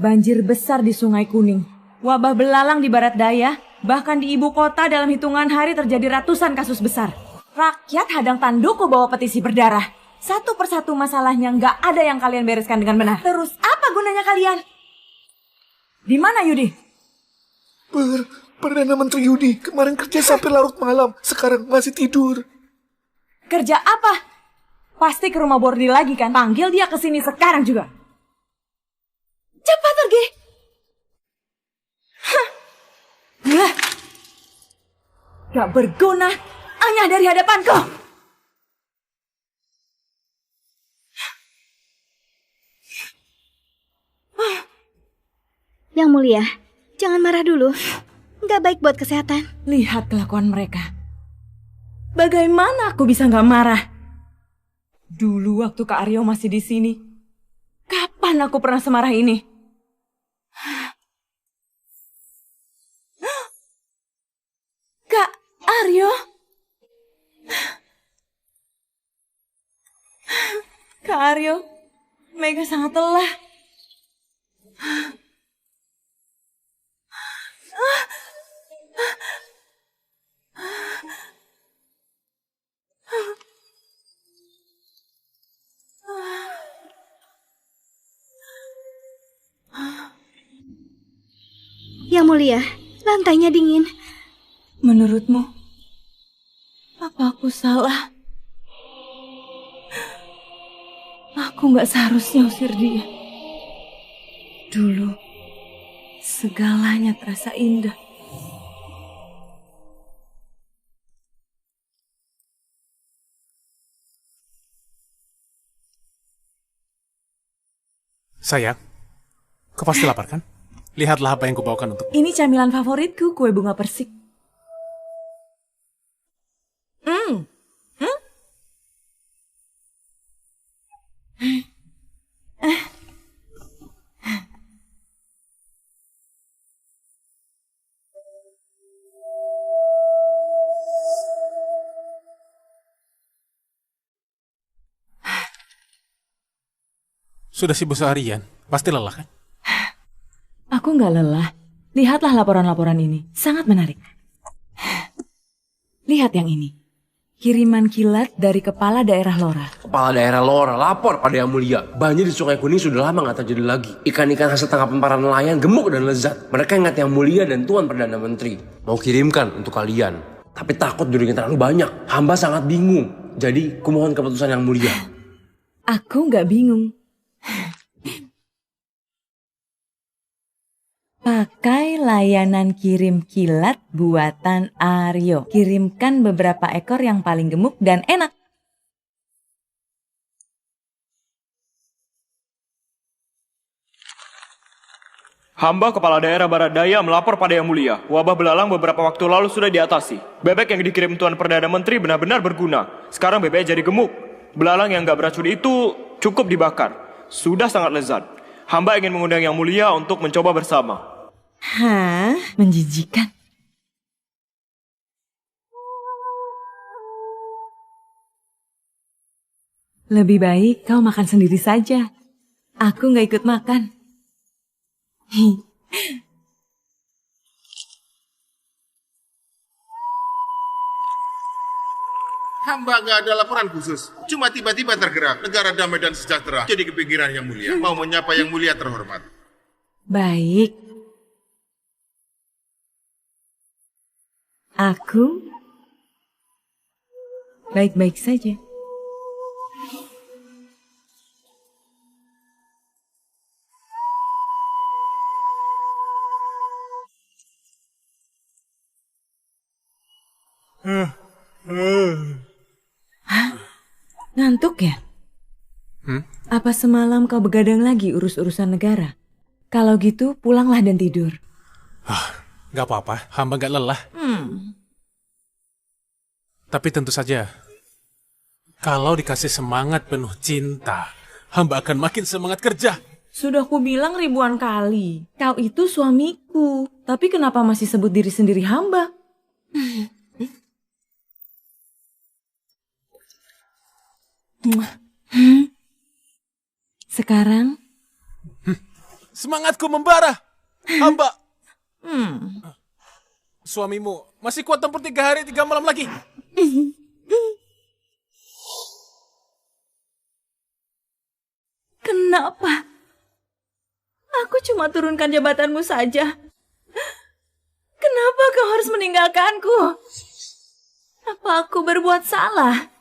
Banjir besar di Sungai Kuning, wabah belalang di barat daya, bahkan di ibu kota dalam hitungan hari terjadi ratusan kasus besar. Rakyat hadang tandukku bawa petisi berdarah. Satu persatu masalahnya nggak ada yang kalian bereskan dengan benar. Terus apa gunanya kalian? Di mana Yudi? Perdana Menteri Yudi kemarin kerja sampai larut malam. Sekarang masih tidur. Kerja apa? Pasti ke rumah Bordi lagi kan? Panggil dia ke sini sekarang juga. Cepat pergi. Gak berguna. Hanya dari hadapanku. Yang Mulia, jangan marah dulu. Nggak baik buat kesehatan. Lihat kelakuan mereka. Bagaimana aku bisa nggak marah? Dulu waktu Kak Aryo masih di sini, kapan aku pernah semarah ini? Kak Aryo? Kak Aryo, Mega sangat lelah. Yang Mulia, lantainya dingin. Menurutmu, apa aku salah? Aku nggak seharusnya usir dia. Dulu, segalanya terasa indah. Sayang, kau pasti lapar kan? Lihatlah apa yang kubawakan untuk. Ini camilan favoritku, kue bunga persik. Sudah sibuk seharian, pasti lelah kan? Aku nggak lelah. Lihatlah laporan-laporan ini, sangat menarik. Lihat yang ini. Kiriman kilat dari Kepala Daerah Lora. Kepala Daerah Lora lapor pada Yang Mulia. Banjir di Sungai Kuning sudah lama nggak terjadi lagi. Ikan-ikan hasil tangkapan para nelayan gemuk dan lezat. Mereka ingat Yang Mulia dan Tuan Perdana Menteri. Mau kirimkan untuk kalian. Tapi takut durinya terlalu banyak. Hamba sangat bingung. Jadi, kumohon keputusan Yang Mulia. Aku nggak bingung. Pakai layanan kirim kilat buatan Aryo. Kirimkan beberapa ekor yang paling gemuk dan enak. Hamba Kepala Daerah Barat Daya melapor pada Yang Mulia. Wabah belalang beberapa waktu lalu sudah diatasi. Bebek yang dikirim Tuan Perdana Menteri benar-benar berguna. Sekarang bebek jadi gemuk. Belalang yang gak beracun itu cukup dibakar. Sudah sangat lezat. Hamba ingin mengundang Yang Mulia untuk mencoba bersama. Hah? Menjijikan. Lebih baik kau makan sendiri saja. Aku nggak ikut makan. Hamba nggak ada laporan khusus. Cuma tiba-tiba tergerak. Negara damai dan sejahtera. Jadi kepikiran Yang Mulia. Mau menyapa Yang Mulia terhormat. Baik. Aku baik-baik saja. Hah? Ngantuk ya? Apa semalam kau begadang lagi urus-urusan negara? Kalau gitu pulanglah dan tidur. Gak apa-apa, hamba gak lelah. Tapi tentu saja, kalau dikasih semangat penuh cinta, hamba akan makin semangat kerja. Sudah kubilang ribuan kali, kau itu suamiku. Tapi kenapa masih sebut diri sendiri hamba? Sekarang? Semangatku membara, hamba. Suamimu masih kuat tempur 3 hari 3 malam lagi. Kenapa? Aku cuma turunkan jabatanmu saja. Kenapa kau harus meninggalkanku? Apa aku berbuat salah?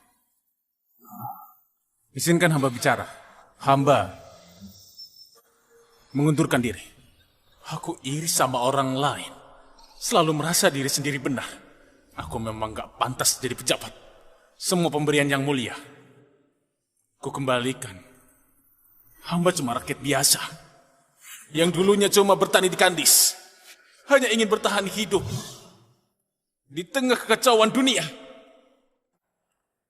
Izinkan hamba bicara. Hamba mengundurkan diri. Aku iri sama orang lain. Selalu merasa diri sendiri benar. Aku memang gak pantas jadi pejabat. Semua pemberian Yang Mulia ku kembalikan. Hamba cuma rakyat biasa yang dulunya cuma bertani di Kandis. Hanya ingin bertahan hidup di tengah kekacauan dunia.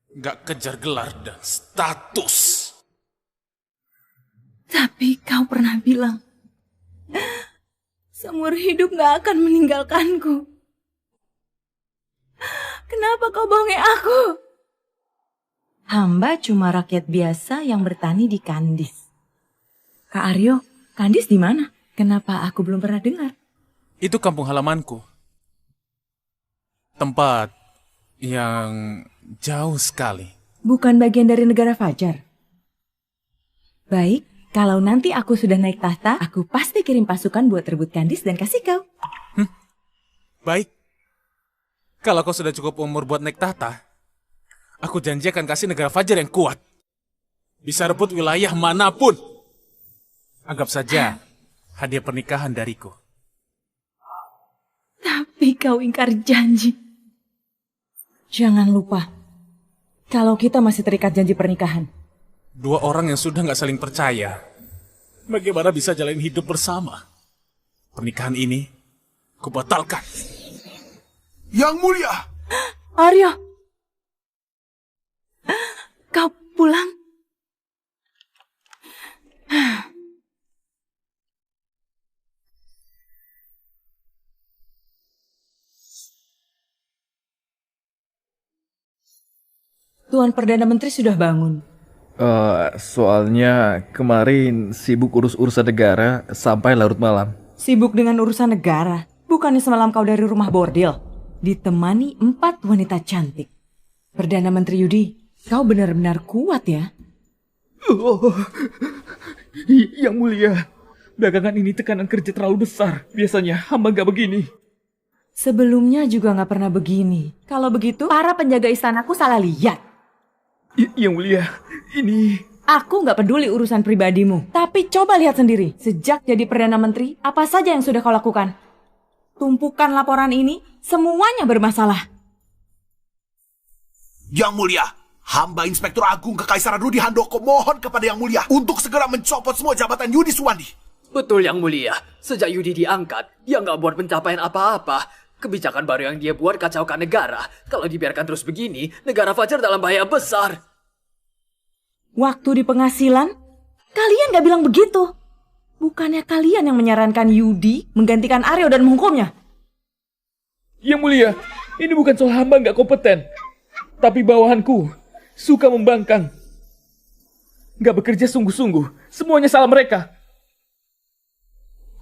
Gak kejar gelar dan status. Tapi kau pernah bilang seumur hidup gak akan meninggalkanku. Kenapa kau bohongi aku? Hamba cuma rakyat biasa yang bertani di Kandis. Kak Aryo, Kandis di mana? Kenapa aku belum pernah dengar? Itu kampung halamanku. Tempat yang jauh sekali. Bukan bagian dari negara Fajar. Baik, kalau nanti aku sudah naik tahta, aku pasti kirim pasukan buat rebut Kandis dan kasih kau. Baik. Kalau kau sudah cukup umur buat naik tahta, aku janji akan kasih negara Fajar yang kuat. Bisa rebut wilayah manapun. Anggap saja hadiah pernikahan dariku. Tapi kau ingkar janji. Jangan lupa, kalau kita masih terikat janji pernikahan. 2 orang yang sudah gak saling percaya, bagaimana bisa jalin hidup bersama? Pernikahan ini kubatalkan. Yang Mulia! Aryo! Kau pulang? Tuan Perdana Menteri sudah bangun. Soalnya kemarin sibuk urus urusan negara sampai larut malam. Sibuk dengan urusan negara? Bukannya semalam kau dari rumah bordil? Ditemani 4 wanita cantik. Perdana Menteri Yudi, kau benar-benar kuat ya? Yang Mulia, belakangan ini tekanan kerja terlalu besar. Biasanya hamba gak begini. Sebelumnya juga gak pernah begini. Kalau begitu, para penjaga istanaku salah lihat. Yang Mulia, ini... Aku gak peduli urusan pribadimu. Tapi coba lihat sendiri. Sejak jadi Perdana Menteri, apa saja yang sudah kau lakukan? Tumpukan laporan ini, semuanya bermasalah. Yang Mulia, hamba Inspektur Agung Kekaisaran Rudi Handoko mohon kepada Yang Mulia untuk segera mencopot semua jabatan Yudi Suwandi. Betul Yang Mulia. Sejak Yudi diangkat, dia nggak buat pencapaian apa-apa. Kebijakan baru yang dia buat kacaukan negara. Kalau dibiarkan terus begini, negara Fajar dalam bahaya besar. Waktu di pengasilan, kalian gak bilang begitu. Bukannya kalian yang menyarankan Yudi menggantikan Aryo dan menghukumnya? Yang Mulia, ini bukan soal hamba nggak kompeten. Tapi bawahanku suka membangkang. Nggak bekerja sungguh-sungguh. Semuanya salah mereka.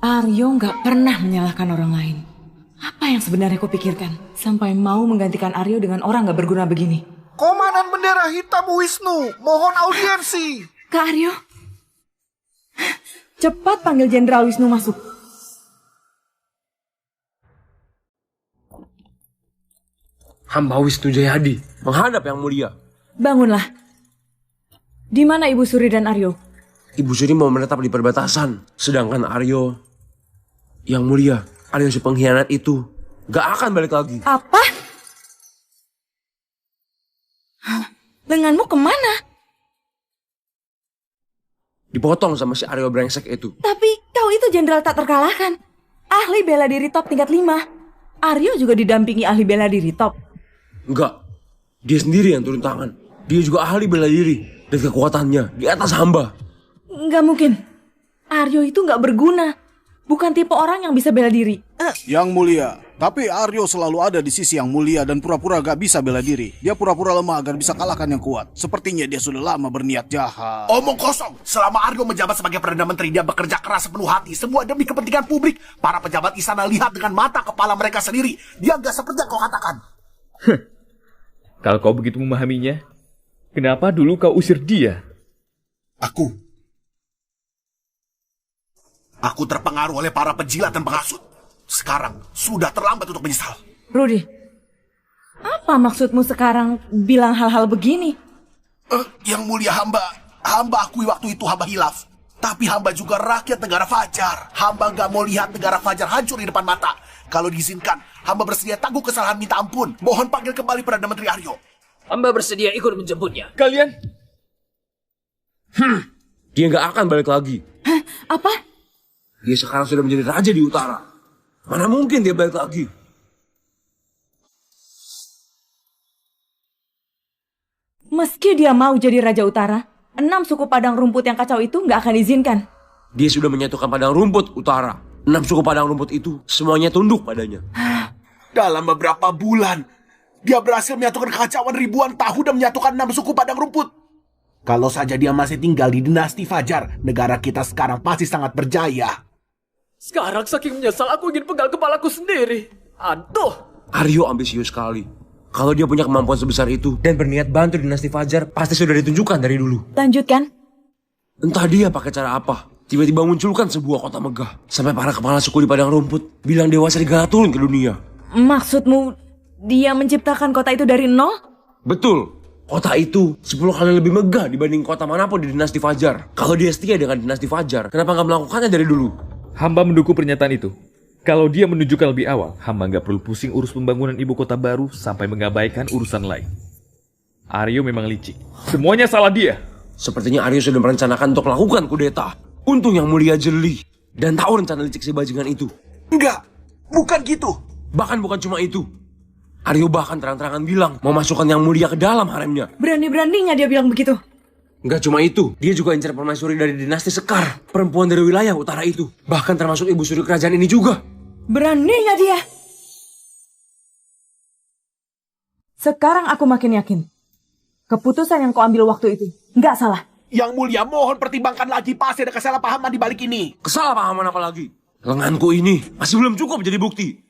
Aryo nggak pernah menyalahkan orang lain. Apa yang sebenarnya kau pikirkan? Sampai mau menggantikan Aryo dengan orang nggak berguna begini. Komandan Bendera Hitam Wisnu, mohon audiensi. Kak Aryo, cepat panggil Jenderal Wisnu masuk. Hamba Wisnu Jayadi menghadap Yang Mulia. Bangunlah. Di mana Ibu Suri dan Aryo? Ibu Suri mau menetap di perbatasan, sedangkan Aryo, Yang Mulia, Aryo si pengkhianat itu gak akan balik lagi. Apa? Lenganmu kemana? Dipotong sama si Aryo brengsek itu. Tapi kau itu jenderal tak terkalahkan. Ahli bela diri top tingkat 5. Aryo juga didampingi ahli bela diri top. Enggak, dia sendiri yang turun tangan. Dia juga ahli bela diri dan kekuatannya di atas hamba. Nggak mungkin. Aryo itu nggak berguna. Bukan tipe orang yang bisa bela diri. Yang Mulia, tapi Aryo selalu ada di sisi Yang Mulia dan pura-pura gak bisa bela diri. Dia pura-pura lemah agar bisa kalahkan yang kuat. Sepertinya dia sudah lama berniat jahat. Omong kosong. Selama Aryo menjabat sebagai Perdana Menteri, dia bekerja keras sepenuh hati. Semua demi kepentingan publik. Para pejabat istana lihat dengan mata kepala mereka sendiri. Dia gak seperti yang kau katakan. Kalau kau begitu memahaminya, kenapa dulu kau usir dia? Aku terpengaruh oleh para penjilat dan penghasut. Sekarang sudah terlambat untuk menyesal. Rudy, apa maksudmu sekarang bilang hal-hal begini? Yang Mulia, hamba akui waktu itu hamba hilaf. Tapi hamba juga rakyat negara Fajar. Hamba gak mau lihat negara Fajar hancur di depan mata. Kalau diizinkan, hamba bersedia tangguh kesalahan minta ampun. Mohon panggil kembali Perdana Menteri Aryo. Hamba bersedia ikut menjemputnya. Kalian? Dia gak akan balik lagi. Hah? Apa? Dia sekarang sudah menjadi raja di utara. Mana mungkin dia balik lagi? Meski dia mau jadi Raja Utara, 6 suku padang rumput yang kacau itu nggak akan diizinkan. Dia sudah menyatukan padang rumput utara. 6 suku padang rumput itu semuanya tunduk padanya. Dalam beberapa bulan, dia berhasil menyatukan kekacauan ribuan tahun dan menyatukan 6 suku padang rumput. Kalau saja dia masih tinggal di dinasti Fajar, negara kita sekarang pasti sangat berjaya. Sekarang saking menyesal aku ingin pegal kepalaku sendiri. Aduh. Aryo ambisius sekali. Kalau dia punya kemampuan sebesar itu dan berniat bantu dinasti Fajar, pasti sudah ditunjukkan dari dulu. Lanjutkan. Entah dia pakai cara apa, tiba-tiba munculkan sebuah kota megah. Sampai para kepala suku di padang rumput bilang Dewa Serigala turun ke dunia. Maksudmu, dia menciptakan kota itu dari nol? Betul. Kota itu 10 kali lebih megah dibanding kota manapun di dinasti Fajar. Kalau dia setia dengan dinasti Fajar, kenapa nggak melakukannya dari dulu? Hamba mendukung pernyataan itu. Kalau dia menunjukkan lebih awal, hamba nggak perlu pusing urus pembangunan ibu kota baru sampai mengabaikan urusan lain. Aryo memang licik. Semuanya salah dia. Sepertinya Aryo sudah merencanakan untuk melakukan kudeta. Untung Yang Mulia jeli dan tahu rencana licik si bajingan itu. Enggak, bukan gitu. Bahkan bukan cuma itu. Aryo bahkan terang-terangan bilang mau masukkan Yang Mulia ke dalam haremnya. Berani-beraninya dia bilang begitu. Enggak cuma itu, dia juga incar permaisuri dari dinasti Sekar, perempuan dari wilayah utara itu. Bahkan termasuk ibu suri kerajaan ini juga. Beraninya dia. Sekarang aku makin yakin. Keputusan yang kau ambil waktu itu nggak salah. Yang Mulia, mohon pertimbangkan lagi, pasti ada kesalahpahaman di balik ini. Kesalahpahaman apa lagi? Lenganku ini masih belum cukup jadi bukti.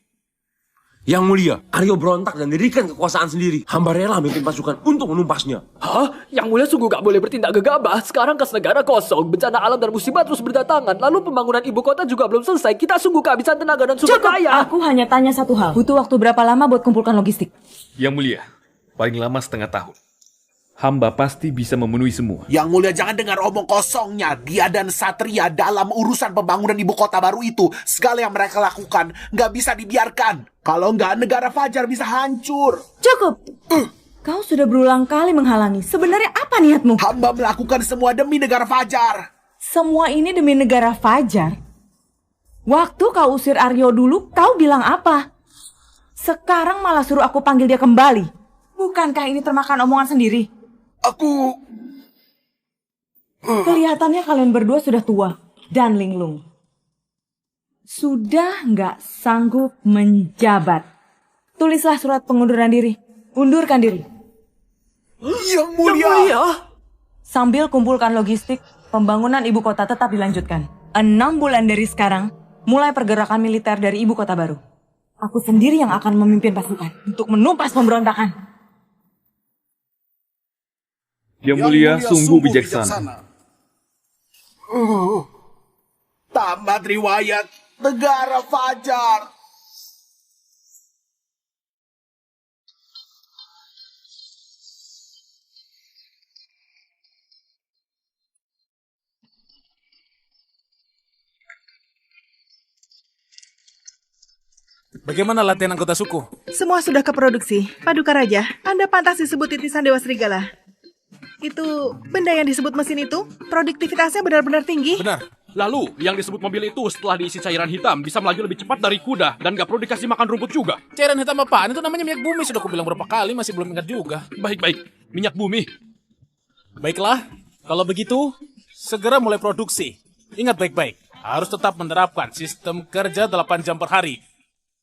Yang Mulia, Aryo berontak dan dirikan kekuasaan sendiri. Hamba rela memimpin pasukan untuk menumpasnya. Hah? Yang Mulia sungguh gak boleh bertindak gegabah. Sekarang kas negara kosong, bencana alam dan musibah terus berdatangan. Lalu pembangunan ibu kota juga belum selesai. Kita sungguh kehabisan tenaga dan sumber daya. Aku hanya tanya satu hal. Butuh waktu berapa lama buat kumpulkan logistik? Yang Mulia, paling lama setengah tahun. Hamba pasti bisa memenuhi semua. Yang Mulia, jangan dengar omong kosongnya. Dia dan Satria dalam urusan pembangunan ibu kota baru itu. Segala yang mereka lakukan nggak bisa dibiarkan. Kalau nggak, negara Fajar bisa hancur. Cukup. Kau sudah berulang kali menghalangi. Sebenarnya apa niatmu? Hamba melakukan semua demi negara Fajar. Semua ini demi negara Fajar? Waktu kau usir Aryo dulu, kau bilang apa? Sekarang malah suruh aku panggil dia kembali. Bukankah ini termakan omongan sendiri? Kelihatannya kalian berdua sudah tua dan linglung. Sudah nggak sanggup menjabat. Tulislah surat pengunduran diri. Undurkan diri. Yang mulia. Sambil kumpulkan logistik, pembangunan ibu kota tetap dilanjutkan. 6 bulan dari sekarang, mulai pergerakan militer dari ibu kota baru. Aku sendiri yang akan memimpin pasukan untuk menumpas pemberontakan. Yang mulia sungguh bijaksana. Tamat riwayat negara Fajar. Bagaimana latihan anggota suku? Semua sudah keproduksi. Paduka Raja, Anda pantas disebut titisan Dewa Serigala. Itu benda yang disebut mesin itu, produktivitasnya benar-benar tinggi. Benar. Lalu, yang disebut mobil itu setelah diisi cairan hitam bisa melaju lebih cepat dari kuda dan gak perlu dikasih makan rumput juga. Cairan hitam apaan? Itu namanya minyak bumi. Sudah aku bilang berapa kali, masih belum ingat juga. Baik-baik, minyak bumi. Baiklah, kalau begitu, segera mulai produksi. Ingat baik-baik, harus tetap menerapkan sistem kerja 8 jam per hari.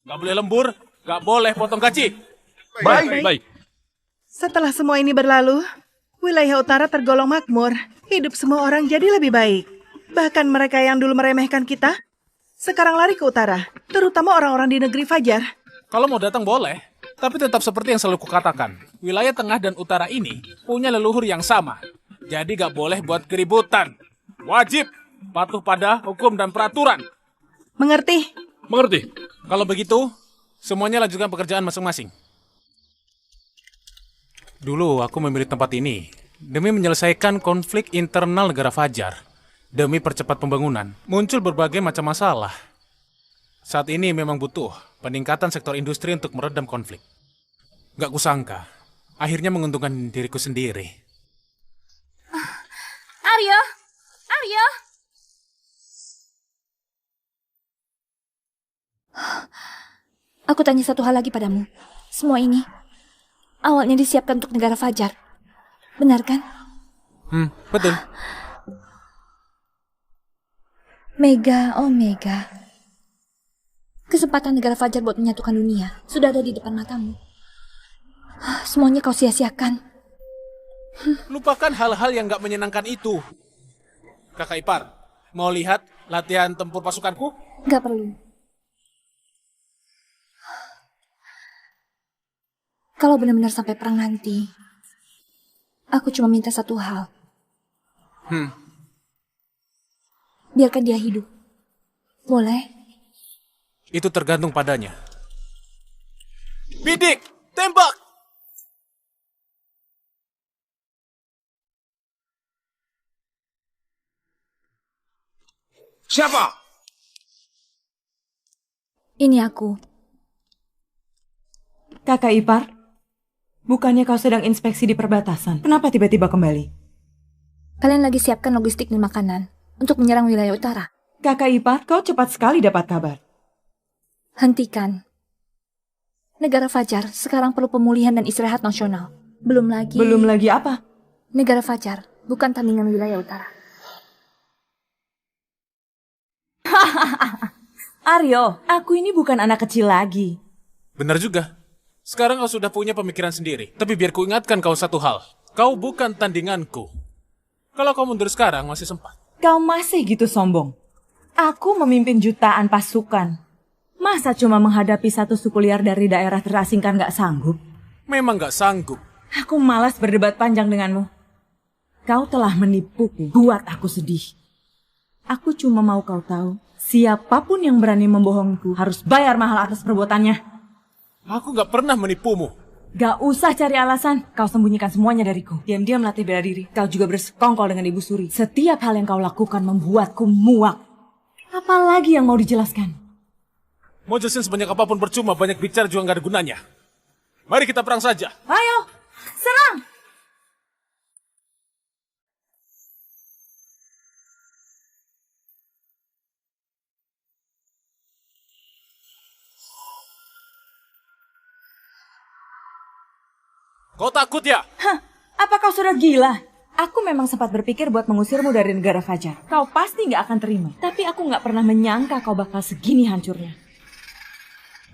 Gak boleh lembur, gak boleh potong gaji. Baik. Setelah semua ini berlalu, wilayah utara tergolong makmur. Hidup semua orang jadi lebih baik. Bahkan mereka yang dulu meremehkan kita, sekarang lari ke utara. Terutama orang-orang di negeri Fajar. Kalau mau datang boleh, tapi tetap seperti yang selalu kukatakan. Wilayah tengah dan utara ini punya leluhur yang sama. Jadi gak boleh buat keributan. Wajib patuh pada hukum dan peraturan. Mengerti? Mengerti. Kalau begitu, semuanya lanjutkan pekerjaan masing-masing. Dulu aku memilih tempat ini demi menyelesaikan konflik internal negara Fajar. Demi percepat pembangunan, muncul berbagai macam masalah. Saat ini memang butuh peningkatan sektor industri untuk meredam konflik. Gak kusangka, akhirnya menguntungkan diriku sendiri. Aryo! Aryo! Aku tanya satu hal lagi padamu. Semua ini awalnya disiapkan untuk negara Fajar. Benar kan? Betul. Mega, oh Mega. Kesempatan negara Fajar buat menyatukan dunia sudah ada di depan matamu. Semuanya kau sia-siakan. Lupakan hal-hal yang gak menyenangkan itu. Kakak ipar, mau lihat latihan tempur pasukanku? Gak perlu. Kalau benar-benar sampai perang nanti, aku cuma minta satu hal. Biarkan dia hidup. Boleh? Itu tergantung padanya. Bidik! Tembak! Siapa? Ini aku. Kakak ipar, bukannya kau sedang inspeksi di perbatasan? Kenapa tiba-tiba kembali? Kalian lagi siapkan logistik dan makanan untuk menyerang wilayah utara. Kakak ipar, kau cepat sekali dapat kabar. Hentikan. Negara Fajar sekarang perlu pemulihan dan istirahat nasional. Belum lagi apa? Negara Fajar bukan tandingan wilayah utara. Aryo, aku ini bukan anak kecil lagi. Benar juga. Sekarang kau sudah punya pemikiran sendiri. Tapi biar ku ingatkan kau satu hal. Kau bukan tandinganku. Kalau kau mundur sekarang masih sempat. Kau masih gitu sombong. Aku memimpin jutaan pasukan. Masa cuma menghadapi satu suku liar dari daerah terasingkan gak sanggup? Memang gak sanggup. Aku malas berdebat panjang denganmu. Kau telah menipuku, buat aku sedih. Aku cuma mau kau tahu, siapapun yang berani membohongku harus bayar mahal atas perbuatannya. Aku gak pernah menipumu. Gak usah cari alasan, kau sembunyikan semuanya dariku. Diam-diam latih bela diri, kau juga bersekongkol dengan Ibu Suri. Setiap hal yang kau lakukan membuatku muak. Apalagi yang mau dijelaskan? Mau jelasin sebanyak apapun percuma, banyak bicara juga gak ada gunanya. Mari kita perang saja. Ayo, serang! Kau takut ya? Hah, apa kau sudah gila? Aku memang sempat berpikir buat mengusirmu dari negara Fajar. Kau pasti nggak akan terima. Tapi aku nggak pernah menyangka kau bakal segini hancurnya.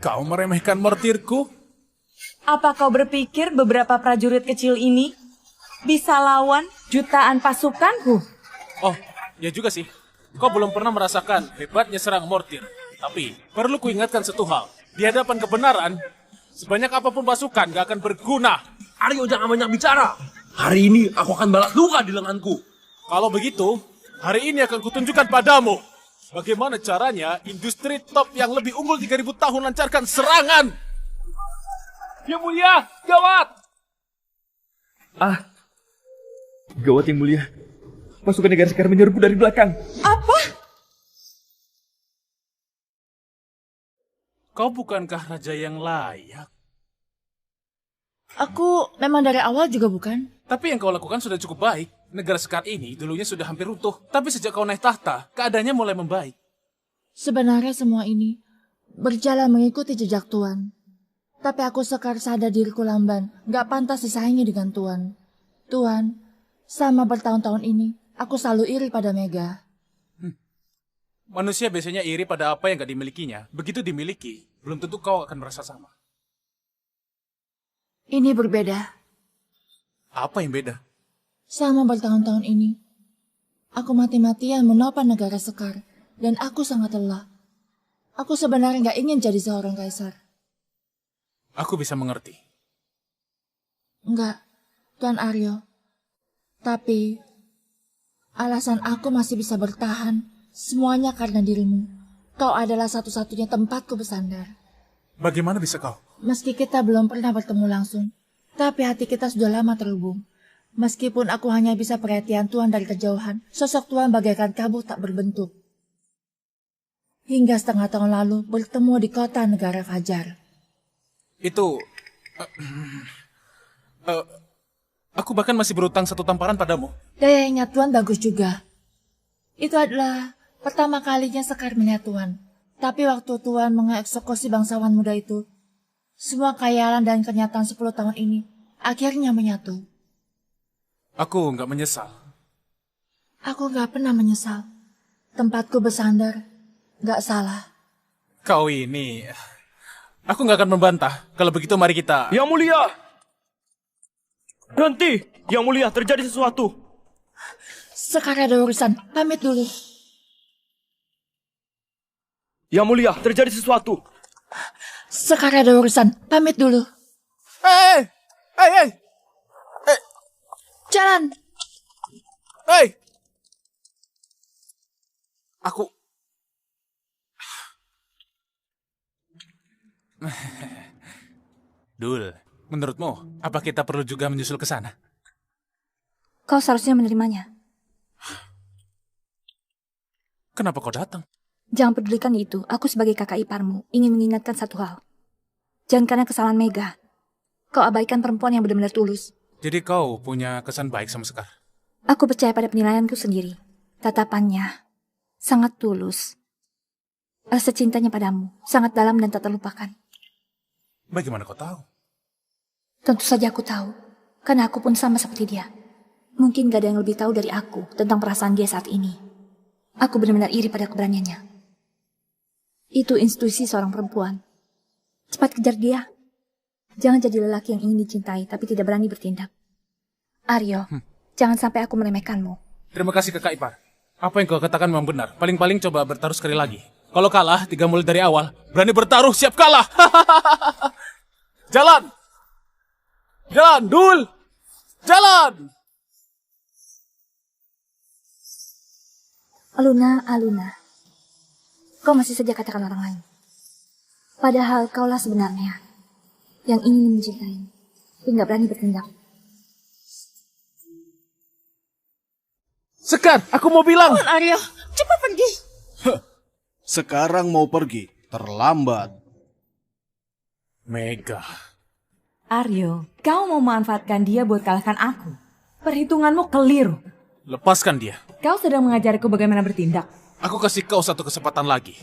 Kau meremehkan mortirku? Apa kau berpikir beberapa prajurit kecil ini bisa lawan jutaan pasukanku? Oh, ya juga sih. Kau belum pernah merasakan hebatnya serang mortir. Tapi, perlu kuingatkan satu hal. Di hadapan kebenaran, sebanyak apapun pasukan gak akan berguna. Aryo, jangan banyak bicara. Hari ini aku akan balas luka di lenganku. Kalau begitu, hari ini akan kutunjukkan padamu bagaimana caranya industri top yang lebih unggul 3000 tahun lancarkan serangan. Yang mulia, gawat! Gawat yang mulia. Pasukan negara Sekar menyerbu dari belakang. Apa? Kau bukankah raja yang layak? Aku memang dari awal juga bukan. Tapi yang kau lakukan sudah cukup baik. Negara Sekar ini dulunya sudah hampir runtuh. Tapi sejak kau naik tahta, keadaannya mulai membaik. Sebenarnya semua ini berjalan mengikuti jejak Tuan. Tapi aku Sekar sadar diriku lamban, gak pantas disaingi dengan Tuan. Tuan, selama bertahun-tahun ini, aku selalu iri pada Mega. Manusia biasanya iri pada apa yang gak dimilikinya. Begitu dimiliki, belum tentu kau akan merasa sama. Ini berbeda. Apa yang beda? Selama bertahun-tahun ini, aku mati-matian menopang negara Sekar, dan aku sangat lelah. Aku sebenarnya gak ingin jadi seorang kaisar. Aku bisa mengerti. Enggak, Tuan Aryo. Tapi, alasan aku masih bisa bertahan, semuanya karena dirimu. Kau adalah satu-satunya tempatku bersandar. Bagaimana bisa kau? Meski kita belum pernah bertemu langsung, tapi hati kita sudah lama terhubung. Meskipun aku hanya bisa perhatian Tuan dari kejauhan, sosok Tuan bagaikan kabut tak berbentuk. Hingga setengah tahun lalu bertemu di kota negara Fajar. Itu... aku bahkan masih berutang 1 tamparan padamu. Daya ingat Tuan bagus juga. Itu adalah pertama kalinya Sekar melihat Tuan. Tapi waktu Tuan mengeksekusi bangsawan muda itu, semua khayalan dan kenyataan 10 tahun ini akhirnya menyatu. Aku nggak menyesal. Aku nggak pernah menyesal. Tempatku bersandar, nggak salah. Kau ini... Aku nggak akan membantah. Kalau begitu mari kita... Yang mulia! Berhenti! Yang mulia, terjadi sesuatu. Sekarang ada urusan, pamit dulu. Yang mulia, terjadi sesuatu. Sekarang ada urusan, pamit dulu. Hei! Jalan! Hei! Aku... Dul, menurutmu, apa kita perlu juga menyusul ke sana? Kau seharusnya menerimanya. Kenapa kau datang? Jangan pedulikan itu. Aku sebagai kakak iparmu ingin mengingatkan satu hal. Jangan karena kesalahan Mega, kau abaikan perempuan yang benar-benar tulus. Jadi kau punya kesan baik sama Sekar? Aku percaya pada penilaianku sendiri. Tatapannya sangat tulus. Rasa cintanya padamu sangat dalam dan tak terlupakan. Bagaimana kau tahu? Tentu saja aku tahu, karena aku pun sama seperti dia. Mungkin gak ada yang lebih tahu dari aku tentang perasaan dia saat ini. Aku benar-benar iri pada keberaniannya. Itu institusi seorang perempuan. Cepat kejar dia. Jangan jadi lelaki yang ingin dicintai tapi tidak berani bertindak. Aryo, jangan sampai aku meremehkanmu. Terima kasih kakak ipar. Apa yang kau katakan memang benar. Paling-paling coba bertaruh sekali lagi. Kalau kalah, 3 mulai dari awal. Berani bertaruh, siap kalah. Jalan! Jalan, Dul! Jalan! Aluna. Kau masih saja katakan orang lain. Padahal kaulah sebenarnya yang ingin mencintai, tapi nggak berani bertindak. Sekar, aku mau bilang. Tuan Aryo, cepat pergi. Sekarang mau pergi, terlambat. Mega. Aryo, kau mau memanfaatkan dia buat kalahkan aku. Perhitunganmu keliru. Lepaskan dia. Kau sedang mengajariku bagaimana bertindak. Aku kasih kau 1 kesempatan lagi.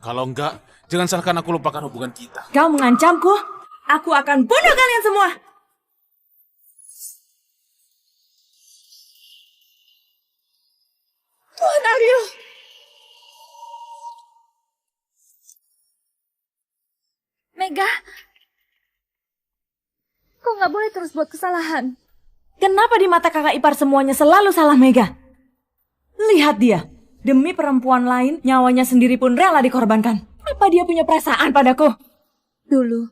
Kalau enggak, jangan salahkan aku lupakan hubungan kita. Kau mengancamku? Aku akan bunuh kalian semua. Mega, kau nggak boleh terus buat kesalahan. Kenapa di mata kakak ipar semuanya selalu salah, Mega? Lihat dia, demi perempuan lain, nyawanya sendiri pun rela dikorbankan. Apa dia punya perasaan padaku? Dulu,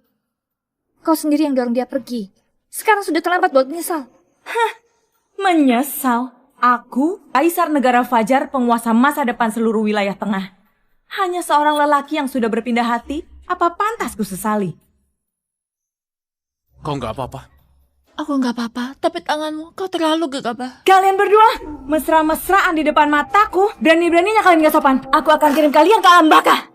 kau sendiri yang dorong dia pergi. Sekarang sudah terlambat buat menyesal. Hah, menyesal? Aku, Kaisar Negara Fajar, penguasa masa depan seluruh wilayah tengah. Hanya seorang lelaki yang sudah berpindah hati, apa pantas ku sesali? Kau nggak apa-apa? Aku nggak apa-apa, tapi tanganmu kau terlalu gegabah. Kalian berdua mesra-mesraan di depan mataku, berani-beraninya kalian gak sopan. Aku akan kirim kalian ke alam baka.